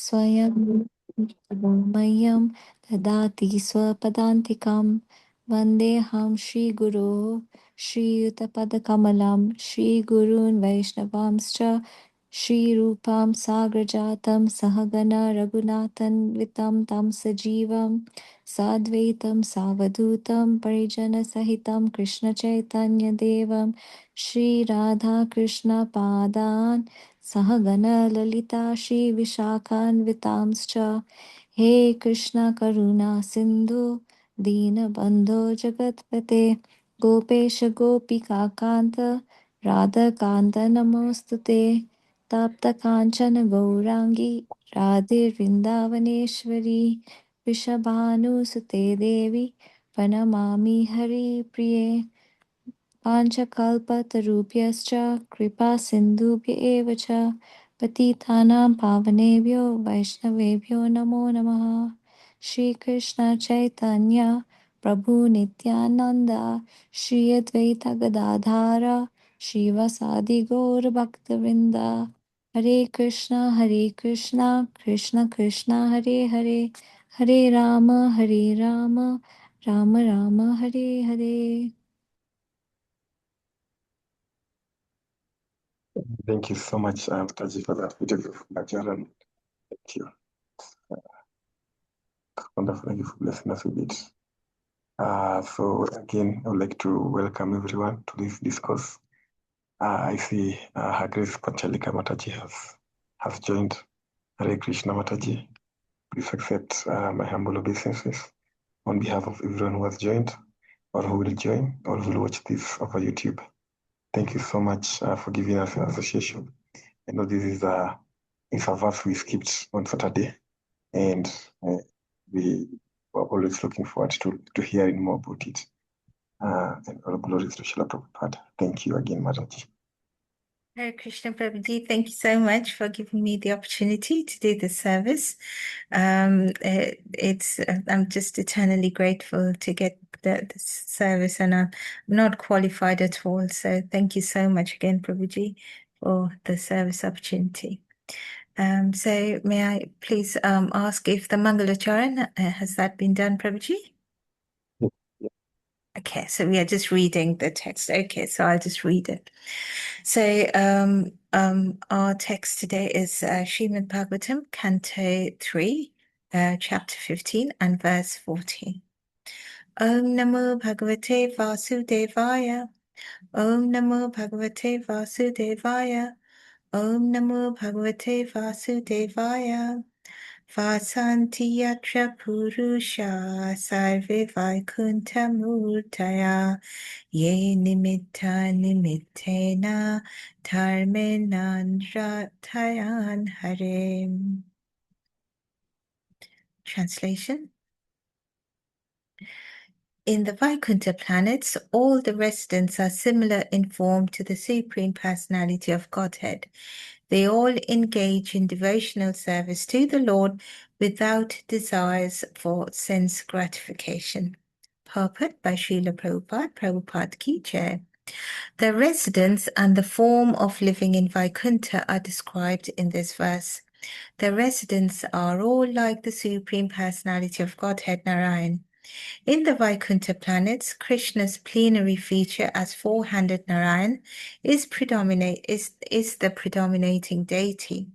स्वयं मह्यं ददाति स्वपदान्तिकं वन्देऽहं श्रीगुरोः श्रीयुतपदकमलं श्रीगुरून् वैष्णवांश्च श्रीरूपां साग्रजातं सहगण रघुनाथन्वितं तं सजीवं साद्वैतं सावधूतं परिजनसहितं कृष्णचैतन्यदेवं श्रीराधाकृष्णपादान् सहगण ललिता श्रीविशाखान्वितांश्च हे कृष्ण करुणा सिन्धु दीनबन्धो जगत्पते गोपेश गोपिकान्त राधकान्त नमोऽस्तु ते तप्तकाञ्चन गौराङ्गी राधे वृन्दावनेश्वरी वृषभानुसुते देवी प्रणमामि हरिप्रिये पाञ्चकल्पतरुभ्यश्च कृपासिन्धुभ्य एव च पतितानां पावनेभ्यो वैष्णवेभ्यो नमो नमः श्रीकृष्ण चैतन्य प्रभु नित्यानन्द श्री अद्वैत गदाधर श्रीवासादि गौरभक्तवृन्द हरे Krishna Krishna Krishna Hare Hare Hare Ram Ram Ram Hare Hare. Thank you so much, Mataji, for that beautiful Bajaran. Thank you. Wonderful. Thank you for blessing us with it. So again, I would like to welcome everyone to this discourse. I see Her Grace Panchali Kar Mataji has joined. Hare Krishna Mataji. Please accept my humble obeisances on behalf of everyone who has joined, or who will join, or who will watch this over YouTube. Thank you so much for giving us an association. I know this is it's a verse we skipped on Saturday, and we were always looking forward to hearing more about it. And all glories to Srila Prabhupada. Thank you again, Mataji. Hare Krishna Prabhuji, thank you so much for giving me the opportunity to do the service. I'm just eternally grateful to get this service, and I'm not qualified at all. So thank you so much again, Prabhuji, for the service opportunity. So may I please ask if the Mangalacharan, has that been done, Prabhuji? Yeah. Okay, so we are just reading the text. Okay, so I'll just read it. So our text today is Srimad Bhagavatam, Canto 3, Chapter 15 and verse 14. Om Namo Bhagavate Vasudevaya. Om Namo Bhagavate Vasudevaya. Om Namo Bhagavate Vasudevaya. Vasanti yatra purusha sarve vaikunta murtaya ye nimitta nimittena dharmenandratayan hare. Translation. In the Vaikuntha planets, all the residents are similar in form to the Supreme Personality of Godhead. They all engage in devotional service to the Lord without desires for sense gratification. Purport by Srila Prabhupada, Prabhupada Ki Jai. The residence and the form of living in Vaikuntha are described in this verse. The residents are all like the Supreme Personality of Godhead Narayan. In the Vaikuntha planets, Krishna's plenary feature as four-handed Narayan is the predominating deity,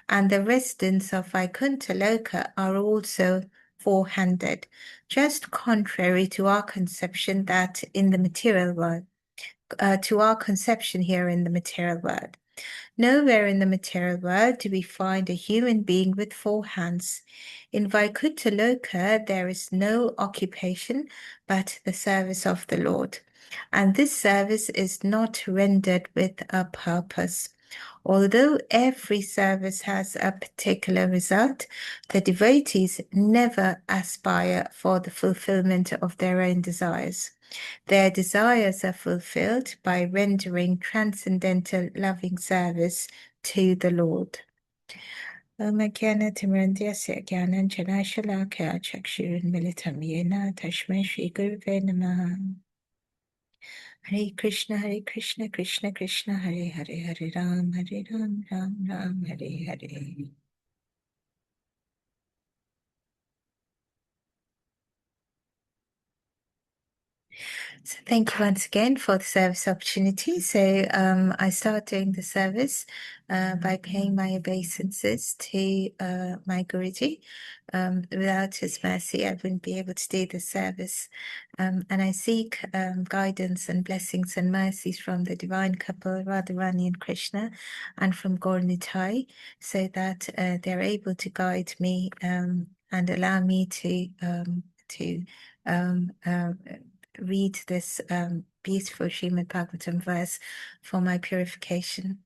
and the residents of Vaikuntha Loka are also four-handed, just contrary to our conception that in the material world, to our conception here in the material world. Nowhere in the material world do we find a human being with four hands. In Vaikuntha Loka, there is no occupation but the service of the Lord, and this service is not rendered with a purpose. Although every service has a particular result, the devotees never aspire for the fulfillment of their own desires. Their desires are fulfilled by rendering transcendental loving service to the Lord. Om Jnana-timirandhasya Jnana-anjana-shalakaya Chakshurunmilitam Yena Tasmai Shri Gurave Namaha. Hare Krishna, Krishna Krishna, Hare Hare, Hare Ram, Ram Ram, Hare Hare. So thank you once again for the service opportunity. So I start doing the service by paying my obeisances to my Guruji. Without his mercy, I wouldn't be able to do the service. And I seek guidance and blessings and mercies from the divine couple, Radharani and Krishna, and from Gaur Nitai, so that they're able to guide me and allow me to read this beautiful Srimad Bhagavatam verse for my purification.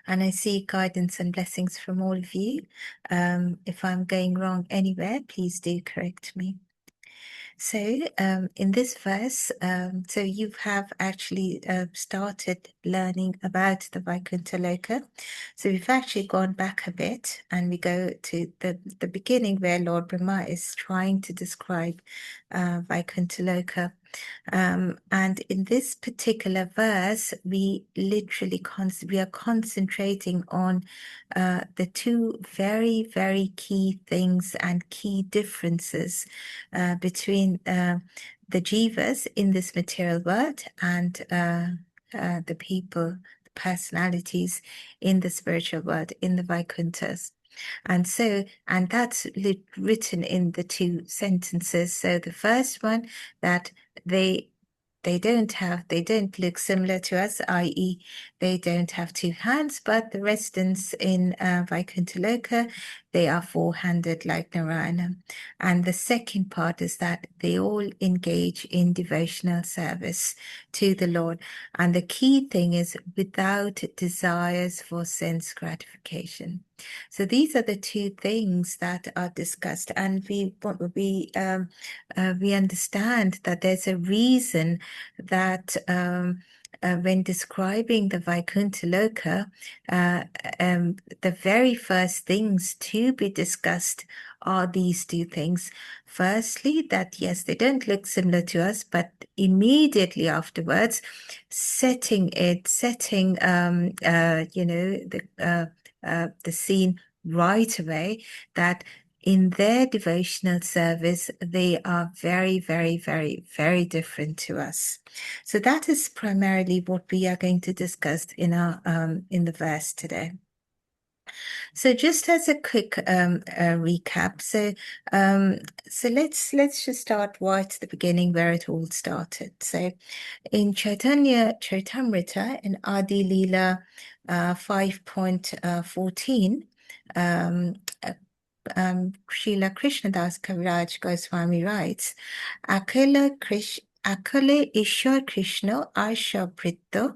And I seek guidance and blessings from all of you. If I'm going wrong anywhere, please do correct me. So in this verse, so you have actually started learning about the Vaikuntha Loka. So we've actually gone back a bit and we go to the beginning where Lord Brahma is trying to describe Vaikuntha Loka. And in this particular verse, we literally we are concentrating on the two very, very key things and key differences between the jivas in this material world and the people, the personalities in the spiritual world, in the Vaikunthas. And that's written in the two sentences. So the first one, that they don't look similar to us, i.e. they don't have two hands, but the residents in Vaikuntha Loka, they are four-handed like Narayana. And the second part is that they all engage in devotional service to the Lord. And the key thing is without desires for sense gratification. So these are the two things that are discussed, and we understand that there's a reason that when describing the Vaikuntha Loka, the very first things to be discussed are these two things. Firstly, that yes, they don't look similar to us, but immediately afterwards, setting the scene right away, that in their devotional service, they are very, very, very, very different to us. So that is primarily what we are going to discuss in our in the verse today. So just as a quick recap, so let's just start right at the beginning where it all started. So in Chaitanya Charitamrita in Adi Leela 5.14, Srila Krishnadas Kaviraj Goswami writes, Akale Ishwar Krishna Asha Britto,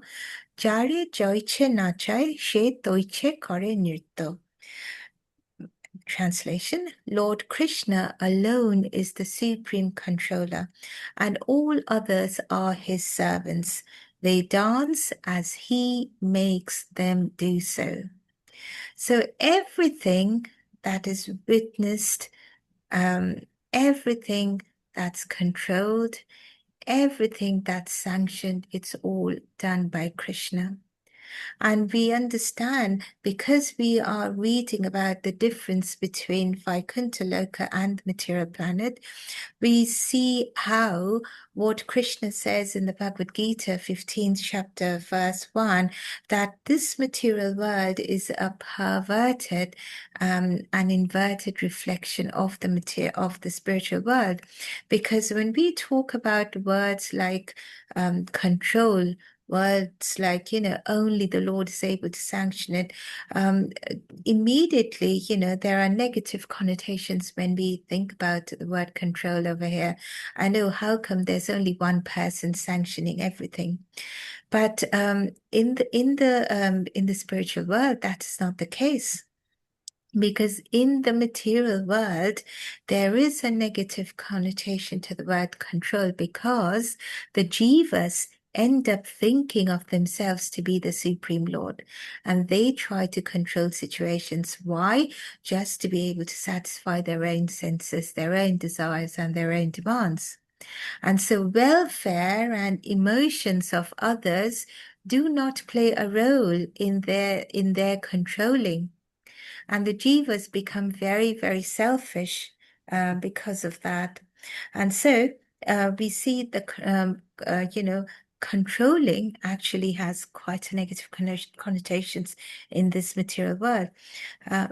Jare Joiche Nachai, She Toiche Kore Nirto. Translation: Lord Krishna alone is the supreme controller, and all others are his servants. They dance as he makes them do so. So everything that is witnessed, everything that's controlled, everything that's sanctioned, it's all done by Krishna. And we understand, because we are reading about the difference between Vaikuntha Loka and the material planet, we see how what Krishna says in the Bhagavad Gita, 15th chapter, verse 1, that this material world is a perverted, an inverted reflection of the spiritual world. Because when we talk about words like control, words like, only the Lord is able to sanction it, immediately, there are negative connotations when we think about the word control over here. I know, how come there's only one person sanctioning everything? But in the spiritual world, that is not the case. Because in the material world, there is a negative connotation to the word control, because the jivas end up thinking of themselves to be the Supreme Lord, and they try to control situations. Why? Just to be able to satisfy their own senses, their own desires, and their own demands. And so welfare and emotions of others do not play a role in their controlling. And the jivas become very, very selfish because of that. And so we see the, controlling actually has quite a negative connotations in this material world.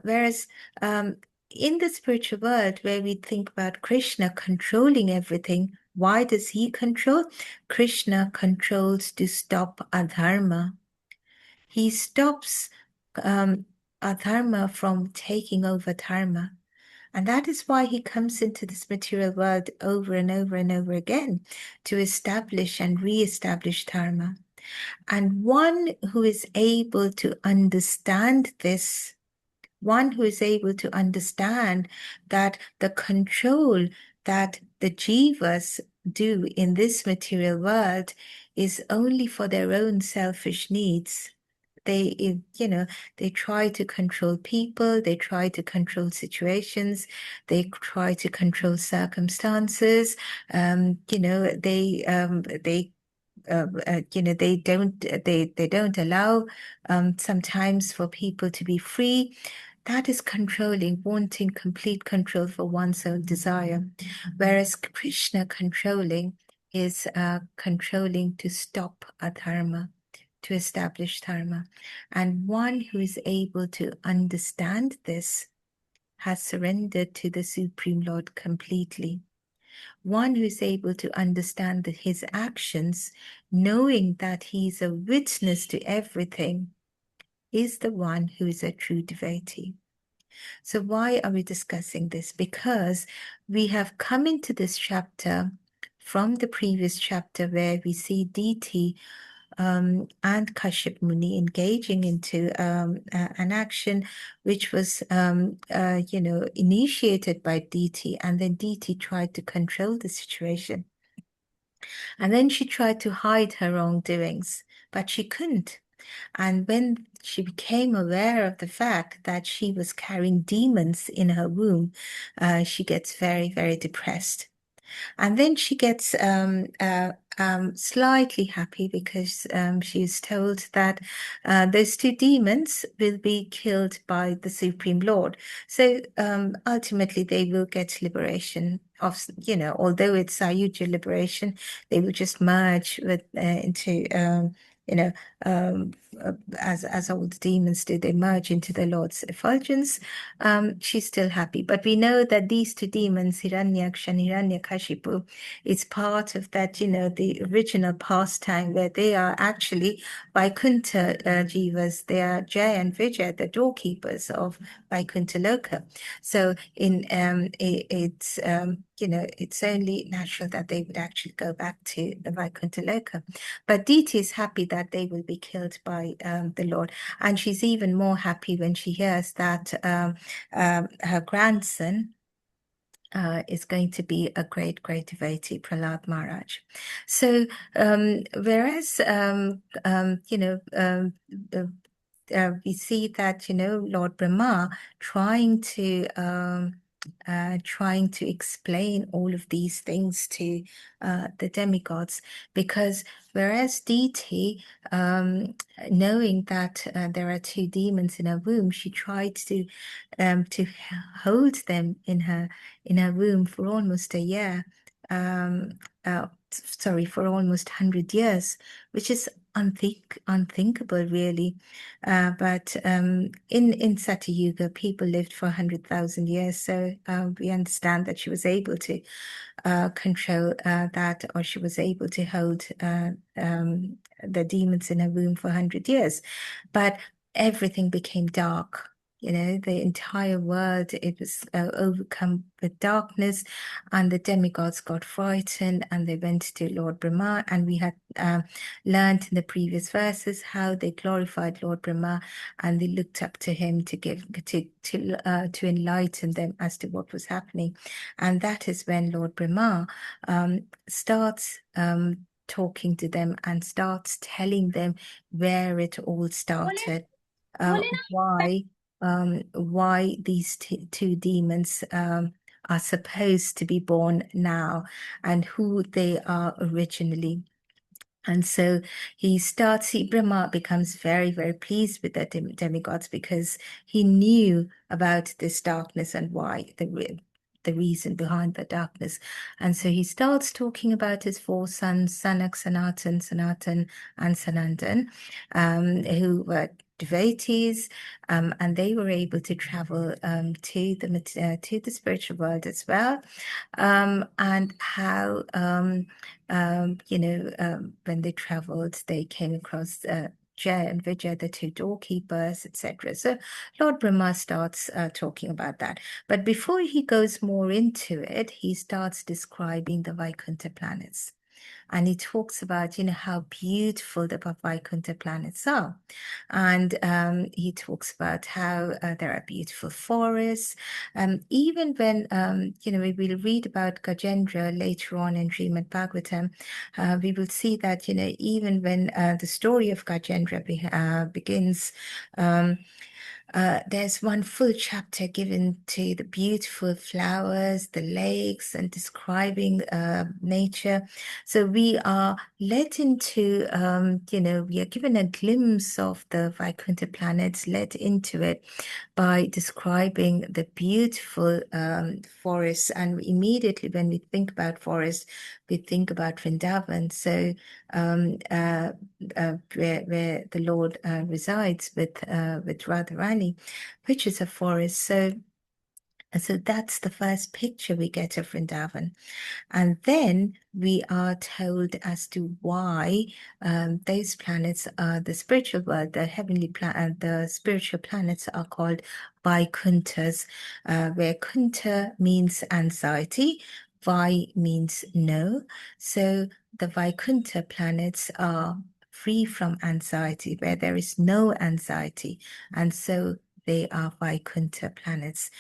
Whereas in the spiritual world, where we think about Krishna controlling everything, why does he control? Krishna controls to stop adharma. He stops adharma from taking over dharma. And that is why he comes into this material world over and over and over again, to establish and re-establish dharma. And one who is able to understand this, one who is able to understand that the control that the jivas do in this material world is only for their own selfish needs. They, they try to control people, they try to control situations, they try to control circumstances. They don't allow sometimes for people to be free. That is controlling, wanting complete control for one's own desire. Whereas Krishna controlling is controlling to stop adharma, to establish dharma. And one who is able to understand this has surrendered to the Supreme Lord completely. One who is able to understand his actions, knowing that he is a witness to everything, is the one who is a true devotee. So why are we discussing this? Because we have come into this chapter from the previous chapter where we see Diti and Kashyap Muni engaging into an action which was, initiated by Diti, and then Diti tried to control the situation. And then she tried to hide her wrongdoings, but she couldn't. And when she became aware of the fact that she was carrying demons in her womb, she gets very, very depressed. And then she gets slightly happy because she's told that those two demons will be killed by the Supreme Lord. So ultimately they will get liberation of, although it's Ayurveda liberation, they will just merge with into as all the demons do, they merge into the Lord's effulgence. She's still happy. But we know that these two demons, Hiranyaksha and Hiranyakashipu, is part of that, the original pastime where they are actually Vaikuntha Jivas. They are Jaya and Vijay, the doorkeepers of Vaikuntha Loka. So it's only natural that they would actually go back to the Vaikuntha Loka. But Diti is happy that they will be killed by the Lord. And she's even more happy when she hears that her grandson is going to be a great, great devotee, Prahlad Maharaj. So, whereas, we see that, Lord Brahma trying to explain all of these things to the demigods, because whereas Diti, knowing that there are two demons in her womb, she tried to hold them in her womb for almost a year. For almost 100 years, which is unthinkable, really. But in Satya Yuga, people lived for 100,000 years, so we understand that she was able to control that, or she was able to hold the demons in her womb for 100 years. But everything became dark. The entire world, it was overcome with darkness, and the demigods got frightened and they went to Lord Brahma. And we had learned in the previous verses how they glorified Lord Brahma and they looked up to him to enlighten them as to what was happening. And that is when Lord Brahma starts talking to them and starts telling them where it all started, why these two demons are supposed to be born now, and who they are originally. And so Brahma becomes very, very pleased with the demigods, because he knew about this darkness and why the reason behind the darkness. And so he starts talking about his four sons, Sanak, Sanatan, and Sanandan, who were devotees, and they were able to travel to the spiritual world as well, and how when they traveled, they came across Jay and Vijay, the two doorkeepers, etc. So Lord Brahma starts talking about that. But before he goes more into it, he starts describing the Vaikuntha planets. And he talks about, how beautiful the Vaikuntha planets are. And he talks about how there are beautiful forests. Even when, we will read about Gajendra later on in Srimad Bhagavatam, we will see that, even when the story of Gajendra begins, there's one full chapter given to the beautiful flowers, the lakes, and describing nature. So we are led into, we are given a glimpse of the Vaikuntha planets, led into it by describing the beautiful forests. And immediately when we think about forests, we think about Vrindavan. So where the Lord resides with Radharani, which is a forest. So that's the first picture we get of Vrindavan. And then we are told as to why those planets are the spiritual world, the heavenly planet, the spiritual planets are called Vaikunthas, where Kunta means anxiety, Vai means no. So the Vaikuntha planets are free from anxiety, where there is no anxiety. And so they are Vaikuntha planets.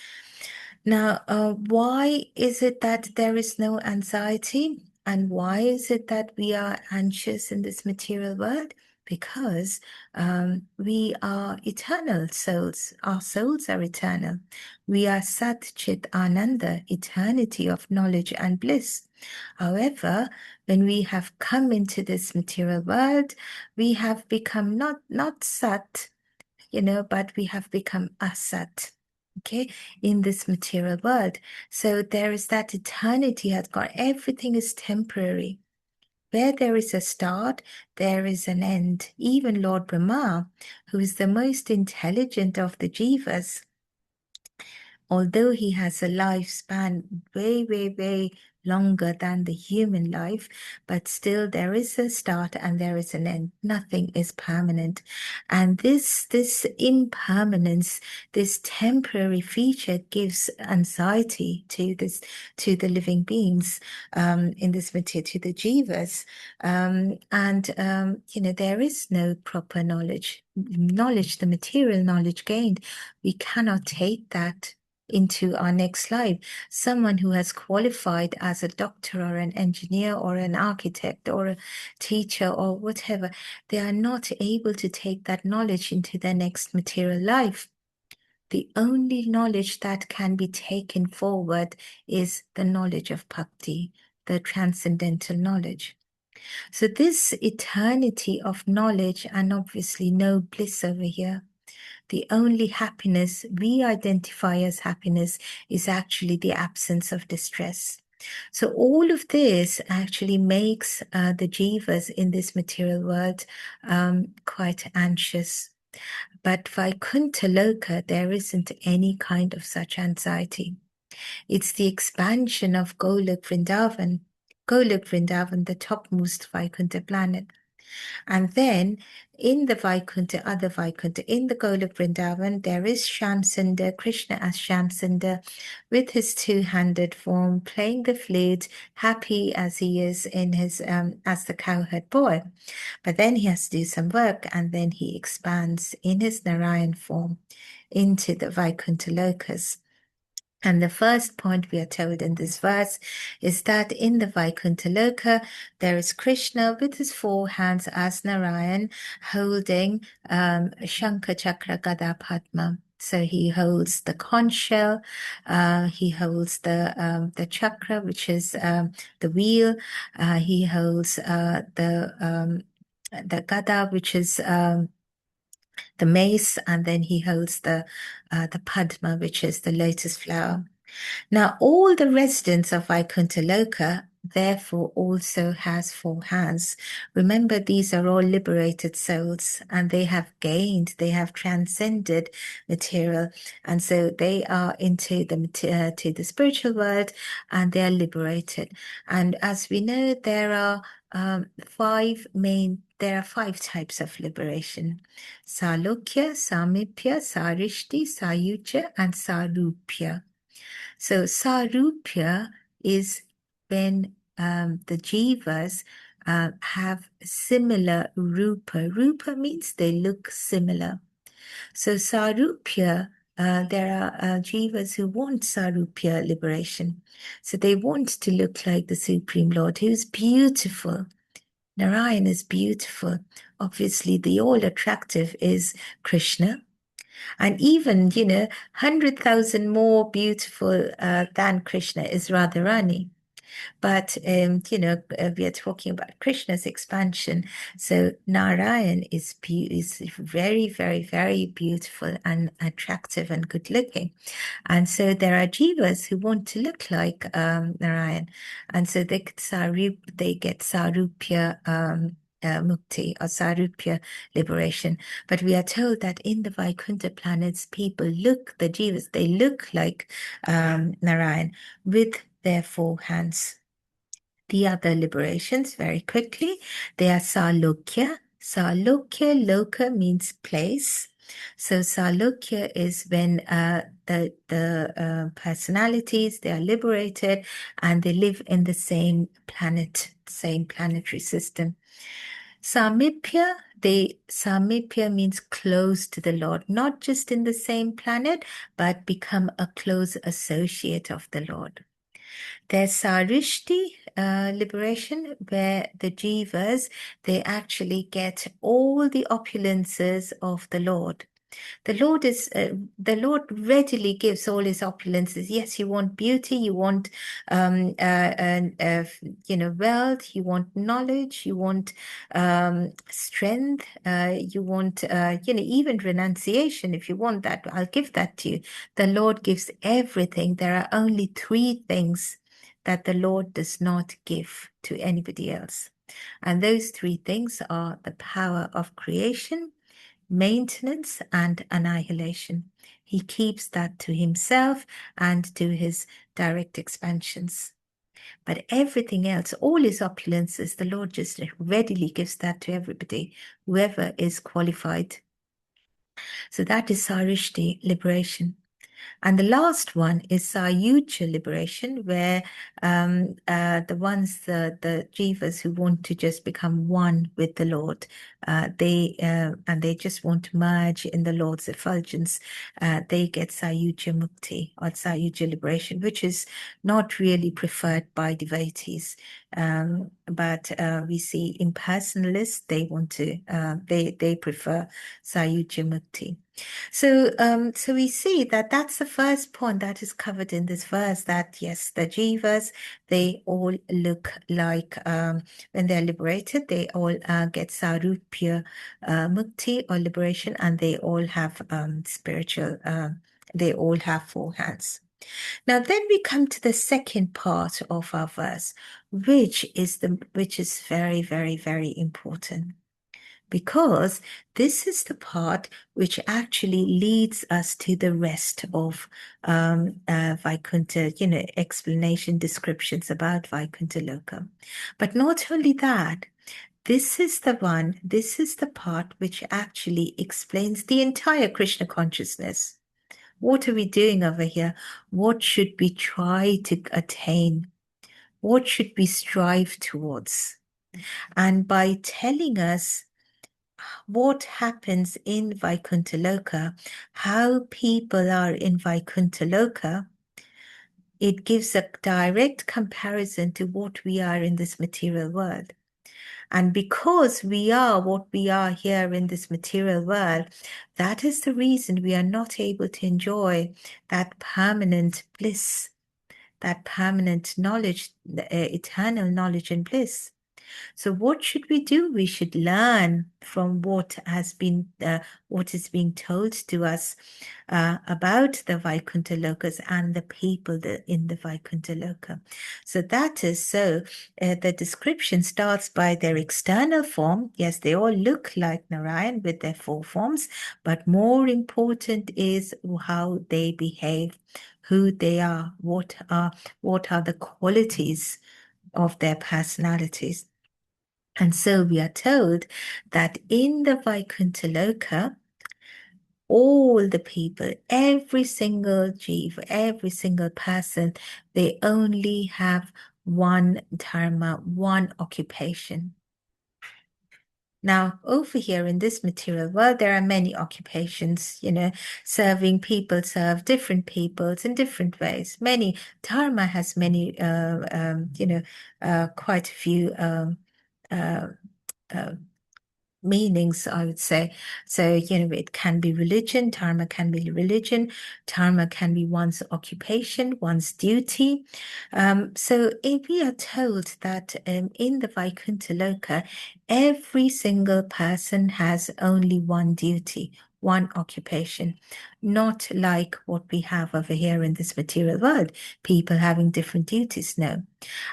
Now, why is it that there is no anxiety? And why is it that we are anxious in this material world? Because we are eternal souls. Our souls are eternal. We are Sat Chit Ananda, eternity of knowledge and bliss. However, when we have come into this material world, we have become not Sat, but we have become Asat. Okay, in this material world. So there is that eternity has gone. Everything is temporary. Where there is a start, there is an end. Even Lord Brahma, who is the most intelligent of the jivas, although he has a lifespan way, way, way longer than the human life, but still there is a start and there is an end. Nothing is permanent. And this impermanence, this temporary feature gives anxiety to the living beings in this material, to the jivas. There is no proper knowledge, the material knowledge gained. We cannot take that into our next life. Someone who has qualified as a doctor or an engineer or an architect or a teacher or whatever, they are not able to take that knowledge into their next material life. The only knowledge that can be taken forward is the knowledge of bhakti, the transcendental knowledge. So this eternity of knowledge and obviously no bliss over here. The only happiness we identify as happiness is actually the absence of distress. So all of this actually makes the jivas in this material world quite anxious. But Vaikuntha Loka, there isn't any kind of such anxiety. It's the expansion of Golok Vrindavan, the topmost Vaikuntha planet. And then in the Vaikuntha, other Vaikuntha, in the Golok Vrindavan, there is Shamsundar, Krishna as Shamsundar, with his two-handed form, playing the flute, happy as he is in his as the cowherd boy. But then he has to do some work, and then he expands in his Narayan form into the Vaikuntha Lokas. And the first point we are told in this verse is that in the Vaikuntha Loka, there is Krishna with his four hands as Narayan, holding Shankha Chakra Gada Padma. So he holds the conch shell, he holds the chakra, which is the wheel, he holds the gada, which is the mace, and then he holds the padma, which is the lotus flower. Now, all the residents of Vaikuntha Loka therefore also has 4 hands. Remember, these are all liberated souls, and they have gained, they have transcended material, and so they are into to the spiritual world, and they are liberated. And as we know, there are 5 types of liberation: Salokya, Samipya, Sarishti, Sayuja, and Sarupya. So sarupya is when the jivas have similar rupa. Rupa means they look similar. So sarupya, there are jivas who want sarupya liberation. So they want to look like the Supreme Lord, who is beautiful. Narayan is beautiful. Obviously, the all attractive is Krishna. And even, 100,000 more beautiful than Krishna is Radharani. But, we are talking about Krishna's expansion. So Narayan is very, very, very beautiful and attractive and good looking. And so there are jivas who want to look like Narayan. And so they get sarupya mukti or sarupya liberation. But we are told that in the Vaikuntha planets, the jivas, they look like Narayan with their 4 hands. The other liberations, very quickly, they are Salokya. Salokya, Loka means place. So Salokya is when the personalities, they are liberated and they live in the same planet, same planetary system. Samipya means close to the Lord, not just in the same planet, but become a close associate of the Lord. There's Sarishti liberation, where the jivas, they actually get all the opulences of the Lord. The Lord readily gives all his opulences. Yes, you want beauty, you want wealth, you want knowledge, you want strength, you want even renunciation. If you want that, I'll give that to you. The Lord gives everything. There are only 3 things that the Lord does not give to anybody else. And those 3 things are the power of creation, maintenance, and annihilation. He keeps that to himself and to his direct expansions. But everything else, all his opulences, the Lord just readily gives that to everybody, whoever is qualified. So that is Sarishti liberation. And the last one is Sayuja liberation, where the jivas who want to just become one with the Lord, they just want to merge in the Lord's effulgence, they get Sayuja Mukti or Sayuja liberation, which is not really preferred by devotees. But we see impersonalists, they prefer Sayuja Mukti. So we see that that's the first point that is covered in this verse, that yes, the jivas, they all look like, when they're liberated, they all get sarupya mukti or liberation, and they all have they all have 4 hands. Now then we come to the second part of our verse, which is very, very, very important. Because this is the part which actually leads us to the rest of Vaikuntha, explanation, descriptions about Vaikuntha Loka. But not only that, this is the part which actually explains the entire Krishna consciousness. What are we doing over here? What should we try to attain? What should we strive towards? And by telling us what happens in Vaikuntha Loka, how people are in Vaikuntha Loka, it gives a direct comparison to what we are in this material world. And because we are what we are here in this material world, that is the reason we are not able to enjoy that permanent bliss, that permanent knowledge, eternal knowledge and bliss. So what should we do? We should learn from what is being told to us about the Vaikuntha Lokas and the people in the Vaikuntha Loka. So that is the description starts by their external form. Yes, they all look like Narayan with their 4 forms, but more important is how they behave, who they are, what are the qualities of their personalities. And so we are told that in the Vaikuntha Loka, all the people, every single jiva, every single person, they only have one dharma, one occupation. Now, over here in this material world, there are many occupations, serving people, serve different peoples in different ways. Many, dharma has many, quite a few meanings, I would say. So, it can be religion, dharma can be religion, dharma can be one's occupation, one's duty. So if we are told that in the Vaikuntha Loka, every single person has only one duty, one occupation, not like what we have over here in this material world, people having different duties. No.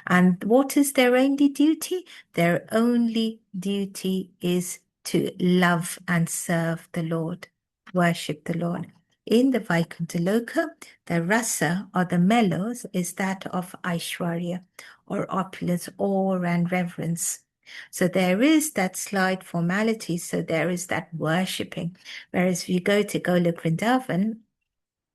And what is their only duty? Their only duty is to love and serve the Lord, worship the Lord. In the Vaikuntha Loka, the rasa or the mellows is that of Aishwarya or opulence, awe and reverence. So there is that slight formality, so there is that worshipping. Whereas if you go to Golok Vrindavan,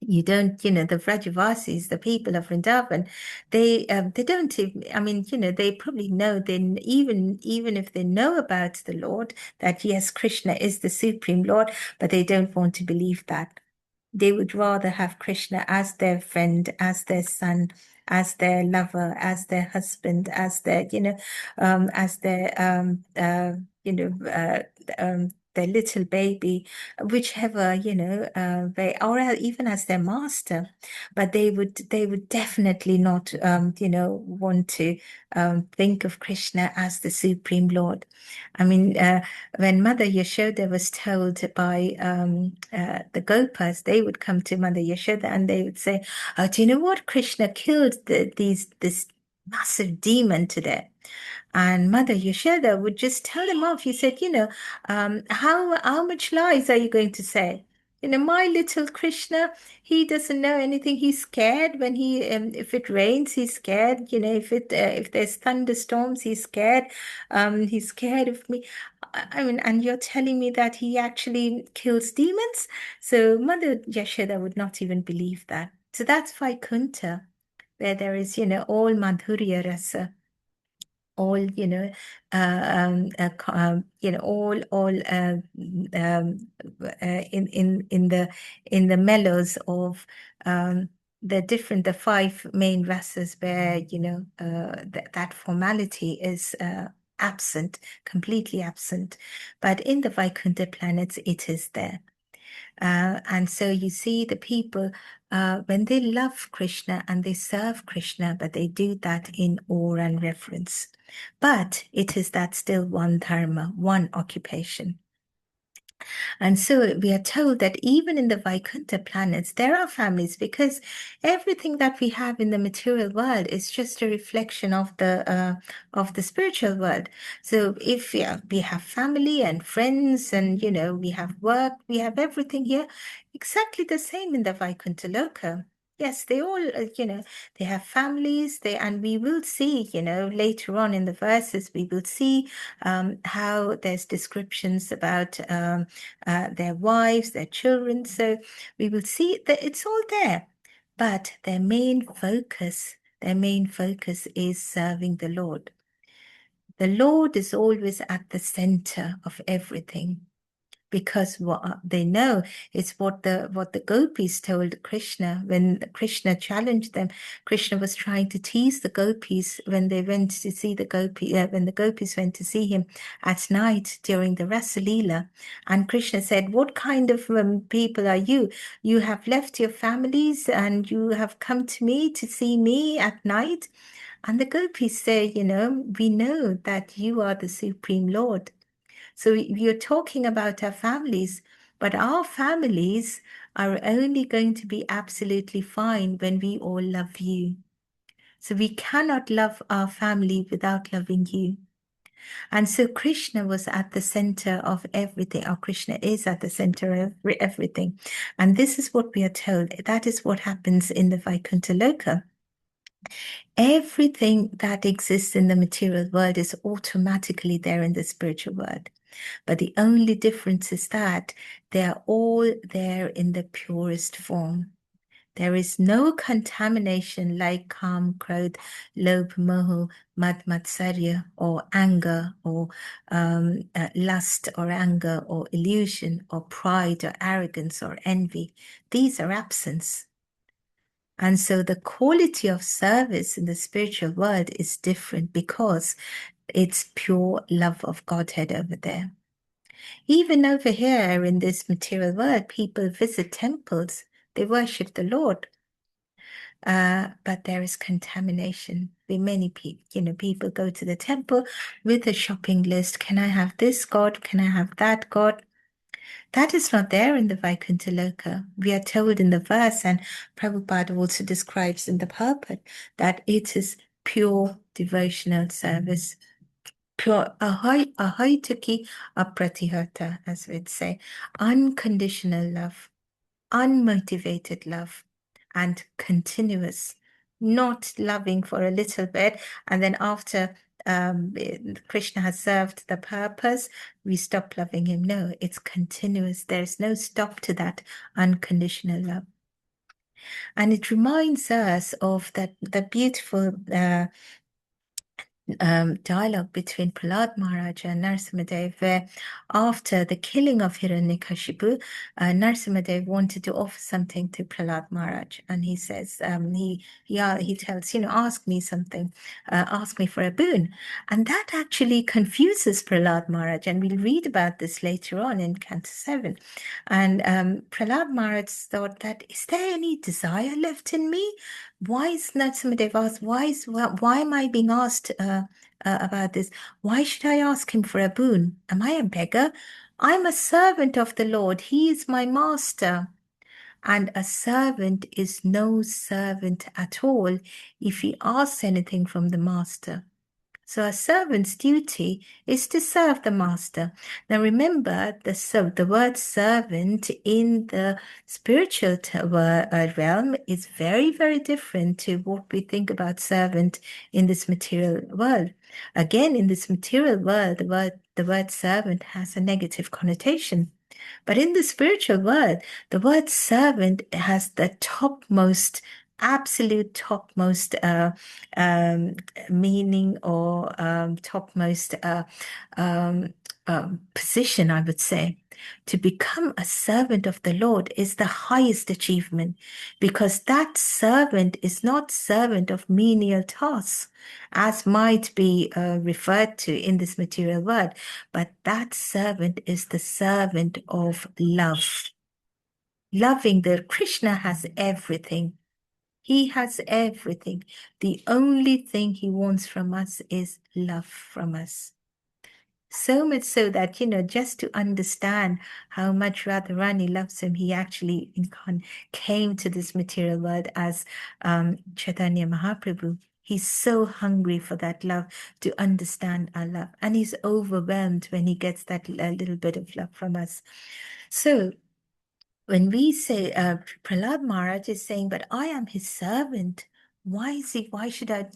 you don't, the Vrajavasis, the people of Vrindavan, they don't even, they probably know, then even if they know about the Lord, that yes, Krishna is the supreme Lord, but they don't want to believe that. They would rather have Krishna as their friend, as their son, as their lover, as their husband, as their, their little baby, whichever, they, or even as their master, but they would definitely not, want to think of Krishna as the supreme Lord. I mean, when Mother Yashoda was told by the Gopas, they would come to Mother Yashoda and they would say, "Oh, do you know what? Krishna killed this massive demon today." And Mother Yashoda would just tell them off. He said, how much lies are you going to say? My little Krishna, he doesn't know anything. He's scared when if it rains, he's scared. If there's thunderstorms, he's scared. He's scared of me. I mean, and you're telling me that he actually kills demons? So Mother Yashoda would not even believe that. So that's Vaikuntha, where there is, all Madhurya Rasa, all all in the mellows of the 5 main rasas, where that formality is absent, completely absent, but in the Vaikuntha planets it is there. And so you see the people, when they love Krishna and they serve Krishna, but they do that in awe and reverence. But it is that still one dharma, one occupation. And so we are told that even in the Vaikuntha planets, there are families, because everything that we have in the material world is just a reflection of the spiritual world. So if we have family and friends, and we have work, we have everything here, exactly the same in the Vaikuntha Loka. Yes, they all, they have families, and we will see, later on in the verses, we will see how there's descriptions about their wives, their children. So we will see that it's all there. But their main focus is serving the Lord. The Lord is always at the center of everything, because what they know is what the gopis told Krishna when Krishna challenged them. Krishna was trying to tease the gopis when they went to see when the gopis went to see him at night during the Rasa Leela. And Krishna said, what kind of people are you? You have left your families and you have come to me to see me at night? And the gopis say, we know that you are the Supreme Lord. So you're talking about our families, but our families are only going to be absolutely fine when we all love you. So we cannot love our family without loving you. And so Krishna was at the center of everything, or Krishna is at the center of everything. And this is what we are told. That is what happens in the Vaikuntha Loka. Everything that exists in the material world is automatically there in the spiritual world. But the only difference is that they are all there in the purest form. There is no contamination like Kam, Krodh, Lobh, Moho, Mad, Matsarya, or anger, or lust, or anger, or illusion, or pride, or arrogance, or envy. These are absence. And so the quality of service in the spiritual world is different because it's pure love of Godhead over there. Even over here in this material world, people visit temples, they worship the Lord. But there is contamination. Many people, people go to the temple with a shopping list. Can I have this God? Can I have that God? That is not there in the Vaikuntha Loka. We are told in the verse, and Prabhupada also describes in the purport, that it is pure devotional service. Pure ahaituki apratihata, as we'd say, unconditional love, unmotivated love, and continuous, not loving for a little bit, and then after Krishna has served the purpose, we stop loving him. No, it's continuous. There's no stop to that unconditional love. And it reminds us of the beautiful dialogue between Prahlad Maharaj and Narasimhadev, where after the killing of Hiranyakashipu, Narasimhadev wanted to offer something to Prahlad Maharaj, and he says, he tells, ask me something, ask me for a boon, and that actually confuses Prahlad Maharaj, and we'll read about this later on in Canto 7. And Prahlad Maharaj thought that, is there any desire left in me? Why is Narasimhadev asked, why am I being asked about this? Why should I ask him for a boon? Am I a beggar? I'm a servant of the Lord. He is my master. And a servant is no servant at all if he asks anything from the master. So a servant's duty is to serve the master. Now remember, the word servant in the spiritual realm is very, very different to what we think about servant in this material world. Again, in this material world, the word servant has a negative connotation. But in the spiritual world, the word servant has the absolute topmost meaning, or topmost position, I would say. To become a servant of the Lord is the highest achievement, because that servant is not servant of menial tasks, as might be referred to in this material world, but that servant is the servant of love. Loving that Krishna has everything. He has everything. The only thing he wants from us is love from us. So much so that, just to understand how much Radharani loves him, he actually came to this material world as Chaitanya Mahaprabhu. He's so hungry for that love, to understand our love. And he's overwhelmed when he gets that little bit of love from us. So when we say, Prahlad Maharaj is saying, but I am his servant. Why should I,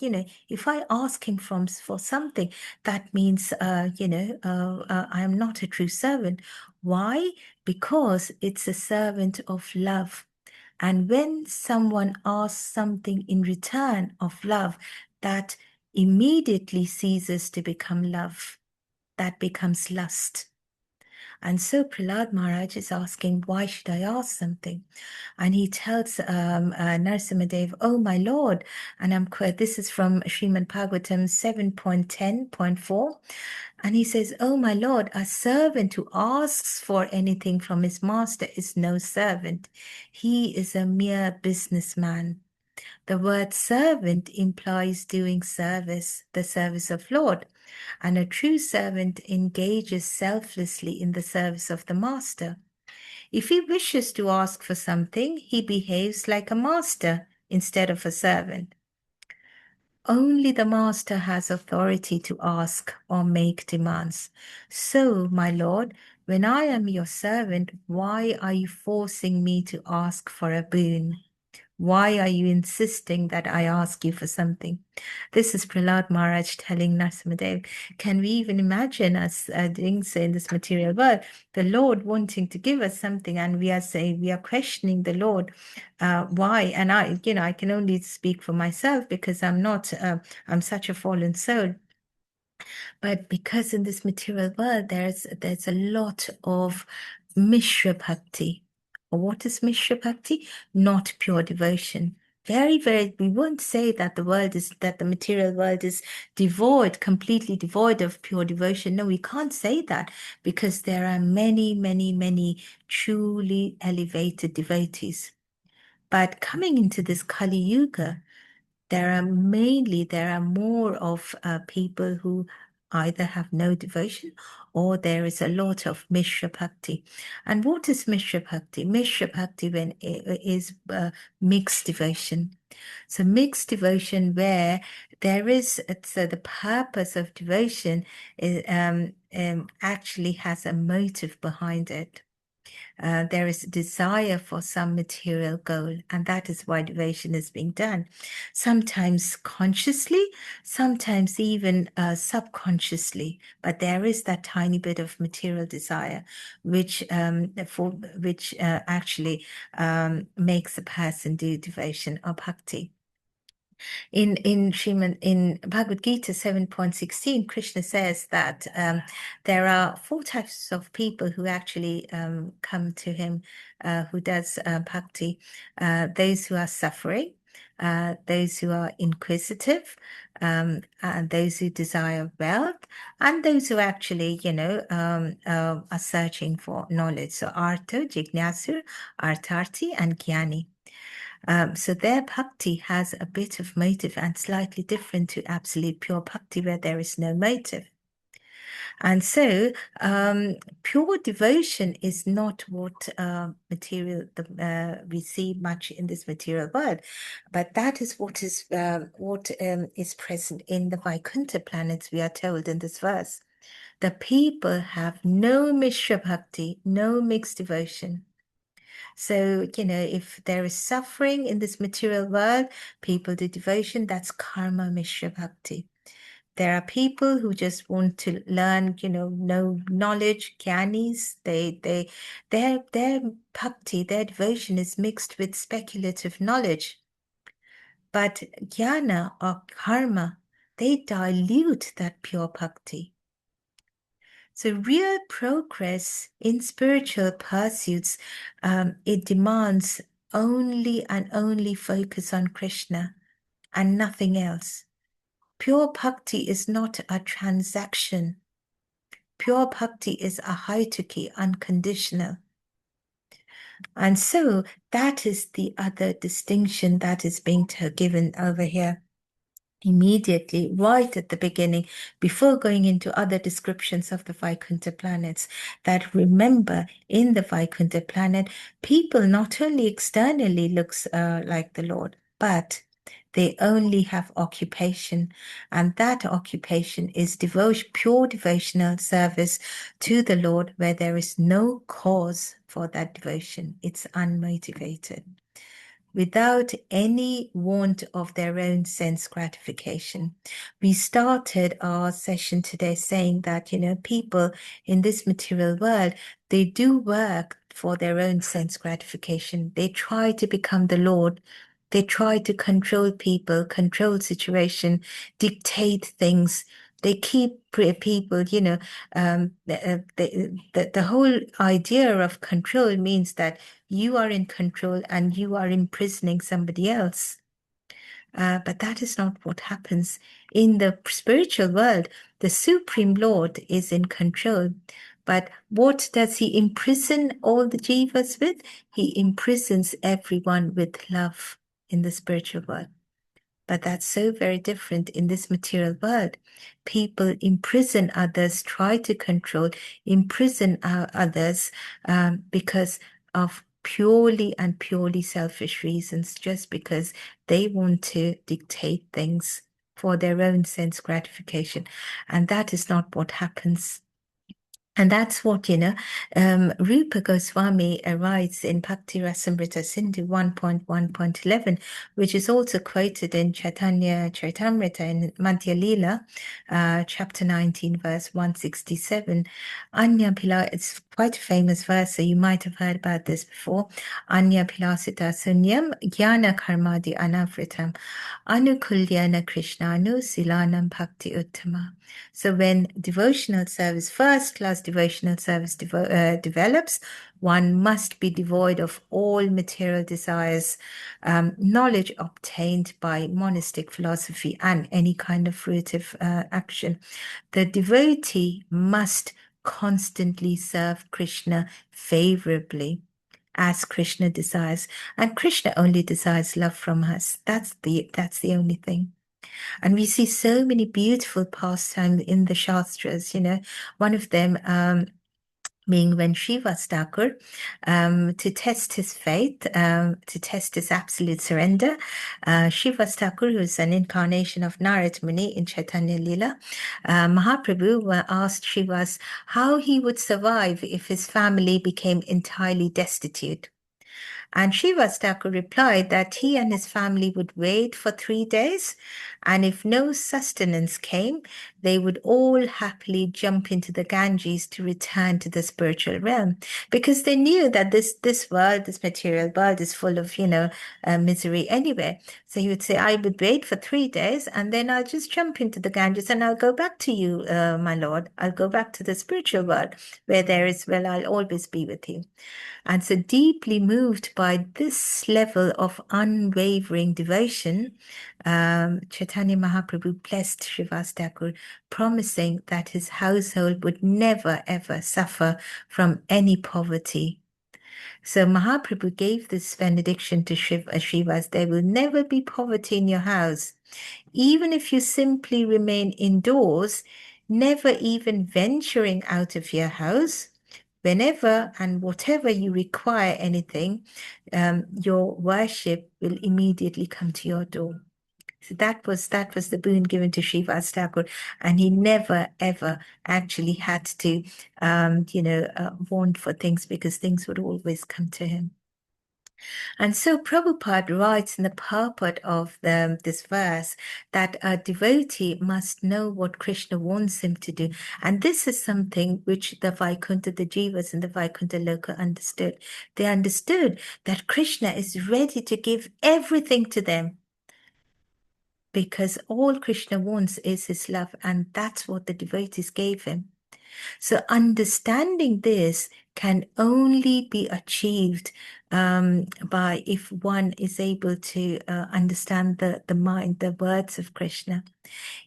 if I ask him for something, that means, I am not a true servant. Why? Because it's a servant of love. And when someone asks something in return of love, that immediately ceases to become love. That becomes lust. And so Prahlad Maharaj is asking, why should I ask something? And he tells Narasimhadev, oh my lord, and this is from Srimad Bhagavatam 7.10.4, and he says, oh my lord, a servant who asks for anything from his master is no servant. He is a mere businessman. The word servant implies doing service, the service of Lord, and a true servant engages selflessly in the service of the master. If he wishes to ask for something, he behaves like a master instead of a servant. Only the master has authority to ask or make demands. So, my lord, when I am your servant, why are you forcing me to ask for a boon? Why are you insisting that I ask you for something? This is Prahlad Maharaj telling Narasimhadev. Can we even imagine us doing so in this material world? The Lord wanting to give us something, and we are saying, we are questioning the Lord. Why? And I can only speak for myself because I'm not, I'm such a fallen soul. But because in this material world, there's a lot of Mishra Bhakti. What is Mishra Bhakti? Not pure devotion. Very, very, we won't say that the material world is completely devoid of pure devotion. No, we can't say that because there are many, many, many truly elevated devotees. But coming into this Kali Yuga, there are more of people who either have no devotion or there is a lot of Mishra Bhakti. And what is Mishra Bhakti? Mishra Bhakti is mixed devotion. So mixed devotion where there is, so the purpose of devotion is, actually has a motive behind it. There is a desire for some material goal, and that is why devotion is being done. Sometimes consciously, sometimes even subconsciously, but there is that tiny bit of material desire, which actually makes a person do devotion or bhakti. In Bhagavad Gita 7.16, Krishna says that there are 4 types of people who actually come to him, who does bhakti. Those who are suffering, those who are inquisitive, and those who desire wealth, and those who actually, are searching for knowledge. So Artha, Jignasu, Artharthi, and Jnani. So their bhakti has a bit of motive and slightly different to absolute pure bhakti where there is no motive. And so pure devotion is not what we see much in this material world, but that is what is present in the Vaikuntha planets, we are told in this verse. The people have no Mishra Bhakti, no mixed devotion. So, if there is suffering in this material world, people do devotion, that's karma Mishra Bhakti. There are people who just want to learn, know knowledge, jnanis. Their bhakti, their devotion is mixed with speculative knowledge. But jnana or karma, they dilute that pure bhakti. So real progress in spiritual pursuits, it demands only and only focus on Krishna and nothing else. Pure bhakti is not a transaction. Pure bhakti is a haituki, unconditional. And so that is the other distinction that is being given over here. Immediately, right at the beginning, before going into other descriptions of the Vaikuntha planets, that remember in the Vaikuntha planet, people not only externally looks like the Lord, but they only have occupation, and that occupation is pure devotional service to the Lord, where there is no cause for that devotion. It's unmotivated, without any want of their own sense gratification. We started our session today saying that, people in this material world, they do work for their own sense gratification. They try to become the Lord. They try to control people, control situation, dictate things They keep people, you know, the whole idea of control means that you are in control and you are imprisoning somebody else. But that is not what happens. In the spiritual world, the Supreme Lord is in control. But what does he imprison all the jivas with? He imprisons everyone with love in the spiritual world. But that's so very different in this material world. People imprison others, try to control, imprison others because of purely and purely selfish reasons, just because they want to dictate things for their own sense gratification. And that is not what happens. And that's what, you know, Rupa Goswami writes in Bhakti Rasamrita Sindhu 1.1.11, which is also quoted in Chaitanya Charitamrita in Madhya Leela, chapter 19, verse 167. Anya Pila, it's quite a famous verse, so you might have heard about this before. Anya Pilasita Sunyam Jnana Karmadi Anavritam Anukulyana Krishnanu Silanam Bhakti Uttama. So when devotional service, first-class devotional service develops, one must be devoid of all material desires, knowledge obtained by monastic philosophy and any kind of fruitive action. The devotee must constantly serve Krishna favorably as Krishna desires, and Krishna only desires love from us. That's the only thing. And we see so many beautiful pastimes in the Shastras, you know, one of them being when Srivas Thakur, to test his faith, to test his absolute surrender, Srivas Thakur, who is an incarnation of Narad Muni in Chaitanya Leela, Mahaprabhu asked Srivas how he would survive if his family became entirely destitute. And Srivas Thakur replied that he and his family would wait for 3 days, and if no sustenance came, they would all happily jump into the Ganges to return to the spiritual realm, because they knew that this world, this material world, is full of, you know, misery anyway. So he would say, I would wait for 3 days, and then I'll just jump into the Ganges, and I'll go back to you, my Lord. I'll go back to the spiritual world, where I'll always be with you. And so deeply moved by this level of unwavering devotion, Chaitanya Mahaprabhu blessed Srivas Thakur, promising that his household would never ever suffer from any poverty. So Mahaprabhu gave this benediction to Srivas, there will never be poverty in your house. Even if you simply remain indoors, never even venturing out of your house, whenever and whatever you require anything, your worship will immediately come to your door. So that was the boon given to Srivas Thakur, and he never ever actually had to, want for things, because things would always come to him. And so Prabhupada writes in the purport of this verse that a devotee must know what Krishna wants him to do. And this is something which the Vaikuntha, the Jivas in the Vaikuntha Loka understood. They understood that Krishna is ready to give everything to them, because all Krishna wants is his love, and that's what the devotees gave him. So understanding this can only be achieved by if one is able to understand the mind, the words of Krishna.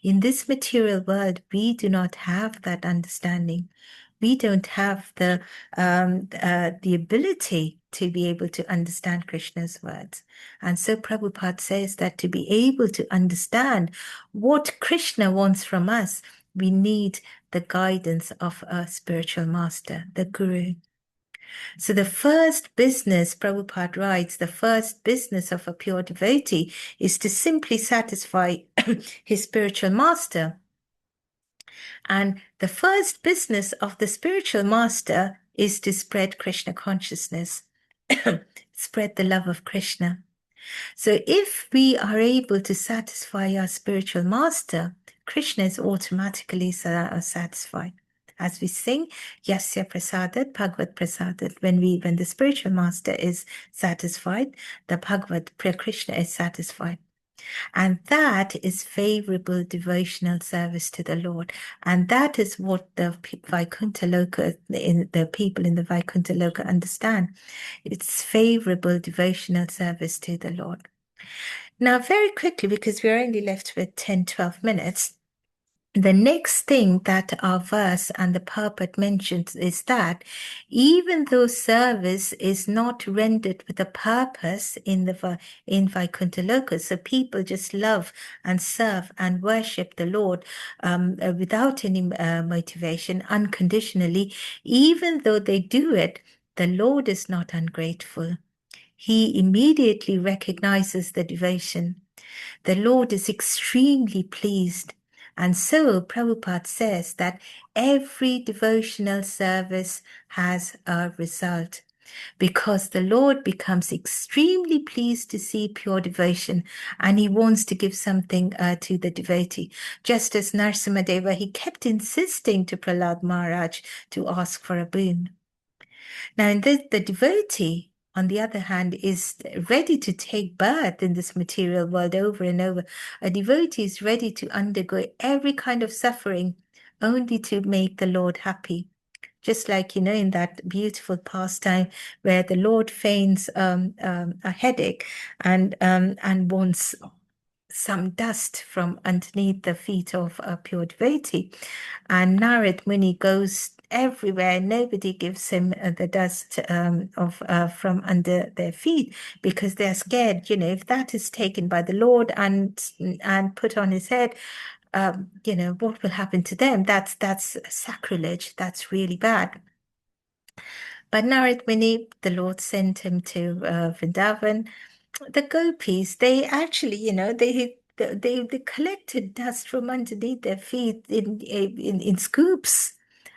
In this material world, we do not have that understanding. We don't have the ability to be able to understand Krishna's words. And so Prabhupada says that to be able to understand what Krishna wants from us, we need the guidance of a spiritual master, the Guru. So the first business, Prabhupada writes, the first business of a pure devotee is to simply satisfy his spiritual master. And the first business of the spiritual master is to spread Krishna consciousness, spread the love of Krishna. So if we are able to satisfy our spiritual master, Krishna is automatically satisfied. As we sing, Yasya Prasadat, Bhagavad Prasadat, when the spiritual master is satisfied, the Bhagavad Krishna is satisfied. And that is favorable devotional service to the Lord. And that is what the Vaikuntha Loka, the people in the Vaikuntha Loka understand. It's favorable devotional service to the Lord. Now, very quickly, because we're only left with 10, 12 minutes, the next thing that our verse and the purport mentions is that even though service is not rendered with a purpose in Vaikuntha Loka, so people just love and serve and worship the Lord without any motivation, unconditionally, even though they do it, the Lord is not ungrateful. He immediately recognizes the devotion. The Lord is extremely pleased. And so Prabhupada says that every devotional service has a result because the Lord becomes extremely pleased to see pure devotion and he wants to give something to the devotee. Just as Narasimhadeva, he kept insisting to Prahlad Maharaj to ask for a boon. Now, in this, the devotee, on the other hand, is ready to take birth in this material world over and over. A devotee is ready to undergo every kind of suffering only to make the Lord happy. Just like, in that beautiful pastime where the Lord feigns a headache and wants some dust from underneath the feet of a pure devotee. And Narad Muni goes everywhere. Nobody gives him the dust from under their feet because they're scared. If that is taken by the Lord and put on his head, what will happen to them? That's sacrilege. That's really bad. But Narad Muni, the Lord sent him to Vrindavan. The gopis, they actually, they collected dust from underneath their feet in scoops,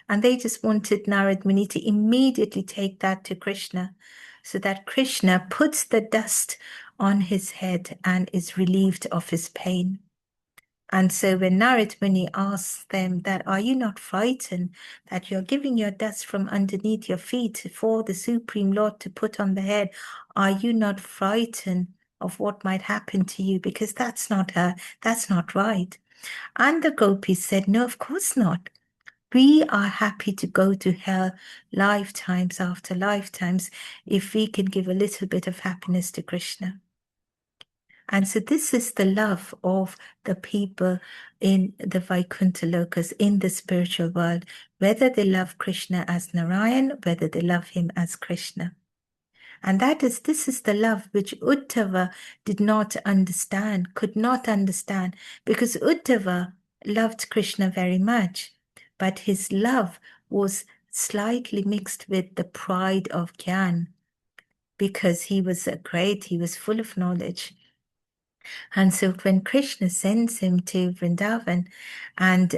and they just wanted Narad Muni to immediately take that to Krishna, so that Krishna puts the dust on his head and is relieved of his pain. And so when Narad Muni asks them that, are you not frightened that you're giving your dust from underneath your feet for the Supreme Lord to put on the head? Are you not frightened of what might happen to you? Because that's not right. And the gopis said, no, of course not. We are happy to go to hell lifetimes after lifetimes if we can give a little bit of happiness to Krishna. And so this is the love of the people in the Vaikuntha Lokas, in the spiritual world, whether they love Krishna as Narayan, whether they love him as Krishna. And this is the love which Uddhava did not understand, could not understand, because Uddhava loved Krishna very much, but his love was slightly mixed with the pride of Gyan, because he was he was full of knowledge. And so when Krishna sends him to Vrindavan and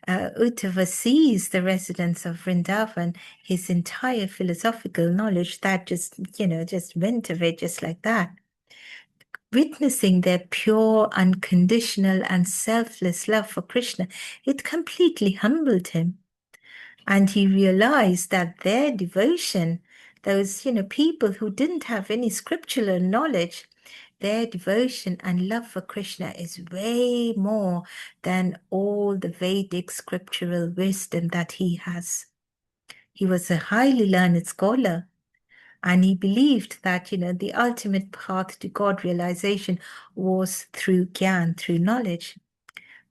Uddhava sees the residents of Vrindavan, his entire philosophical knowledge, that just went away just like that. Witnessing their pure, unconditional and selfless love for Krishna, it completely humbled him. And he realized that their devotion, those, people who didn't have any scriptural knowledge, their devotion and love for Krishna is way more than all the Vedic scriptural wisdom that he has. He was a highly learned scholar, and he believed that, the ultimate path to God realization was through Gyan, through knowledge.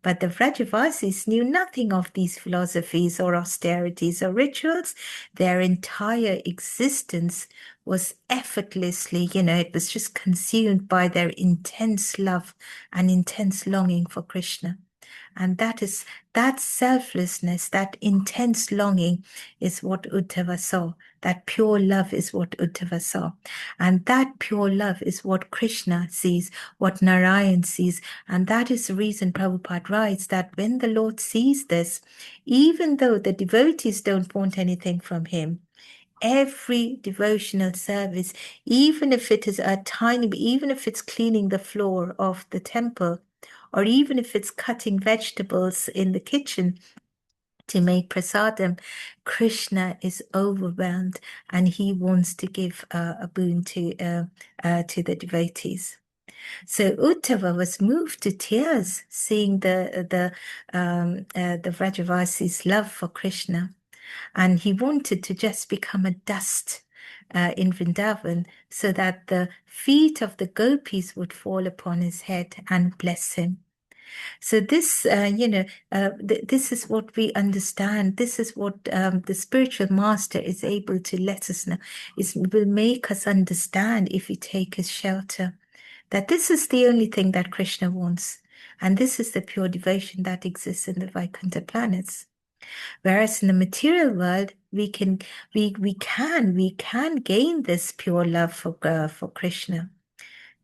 But the Vrajavasis knew nothing of these philosophies or austerities or rituals. Their entire existence was effortlessly, it was just consumed by their intense love and intense longing for Krishna. And that selflessness, that intense longing is what Uddhava saw. That pure love is what Uddhava saw. And that pure love is what Krishna sees, what Narayan sees. And that is the reason Prabhupada writes that when the Lord sees this, even though the devotees don't want anything from him, every devotional service, even if it is even if it's cleaning the floor of the temple, or even if it's cutting vegetables in the kitchen to make prasadam, Krishna is overwhelmed and he wants to give a boon to the devotees. So Uddhava was moved to tears seeing the Vrajavasi's love for Krishna, and he wanted to just become a dust in Vrindavan so that the feet of the gopis would fall upon his head and bless him. So this, this is what we understand. This is what the spiritual master is able to let us know. It will make us understand if we take his shelter, that this is the only thing that Krishna wants. And this is the pure devotion that exists in the Vaikuntha planets. Whereas in the material world, we can gain this pure love for Krishna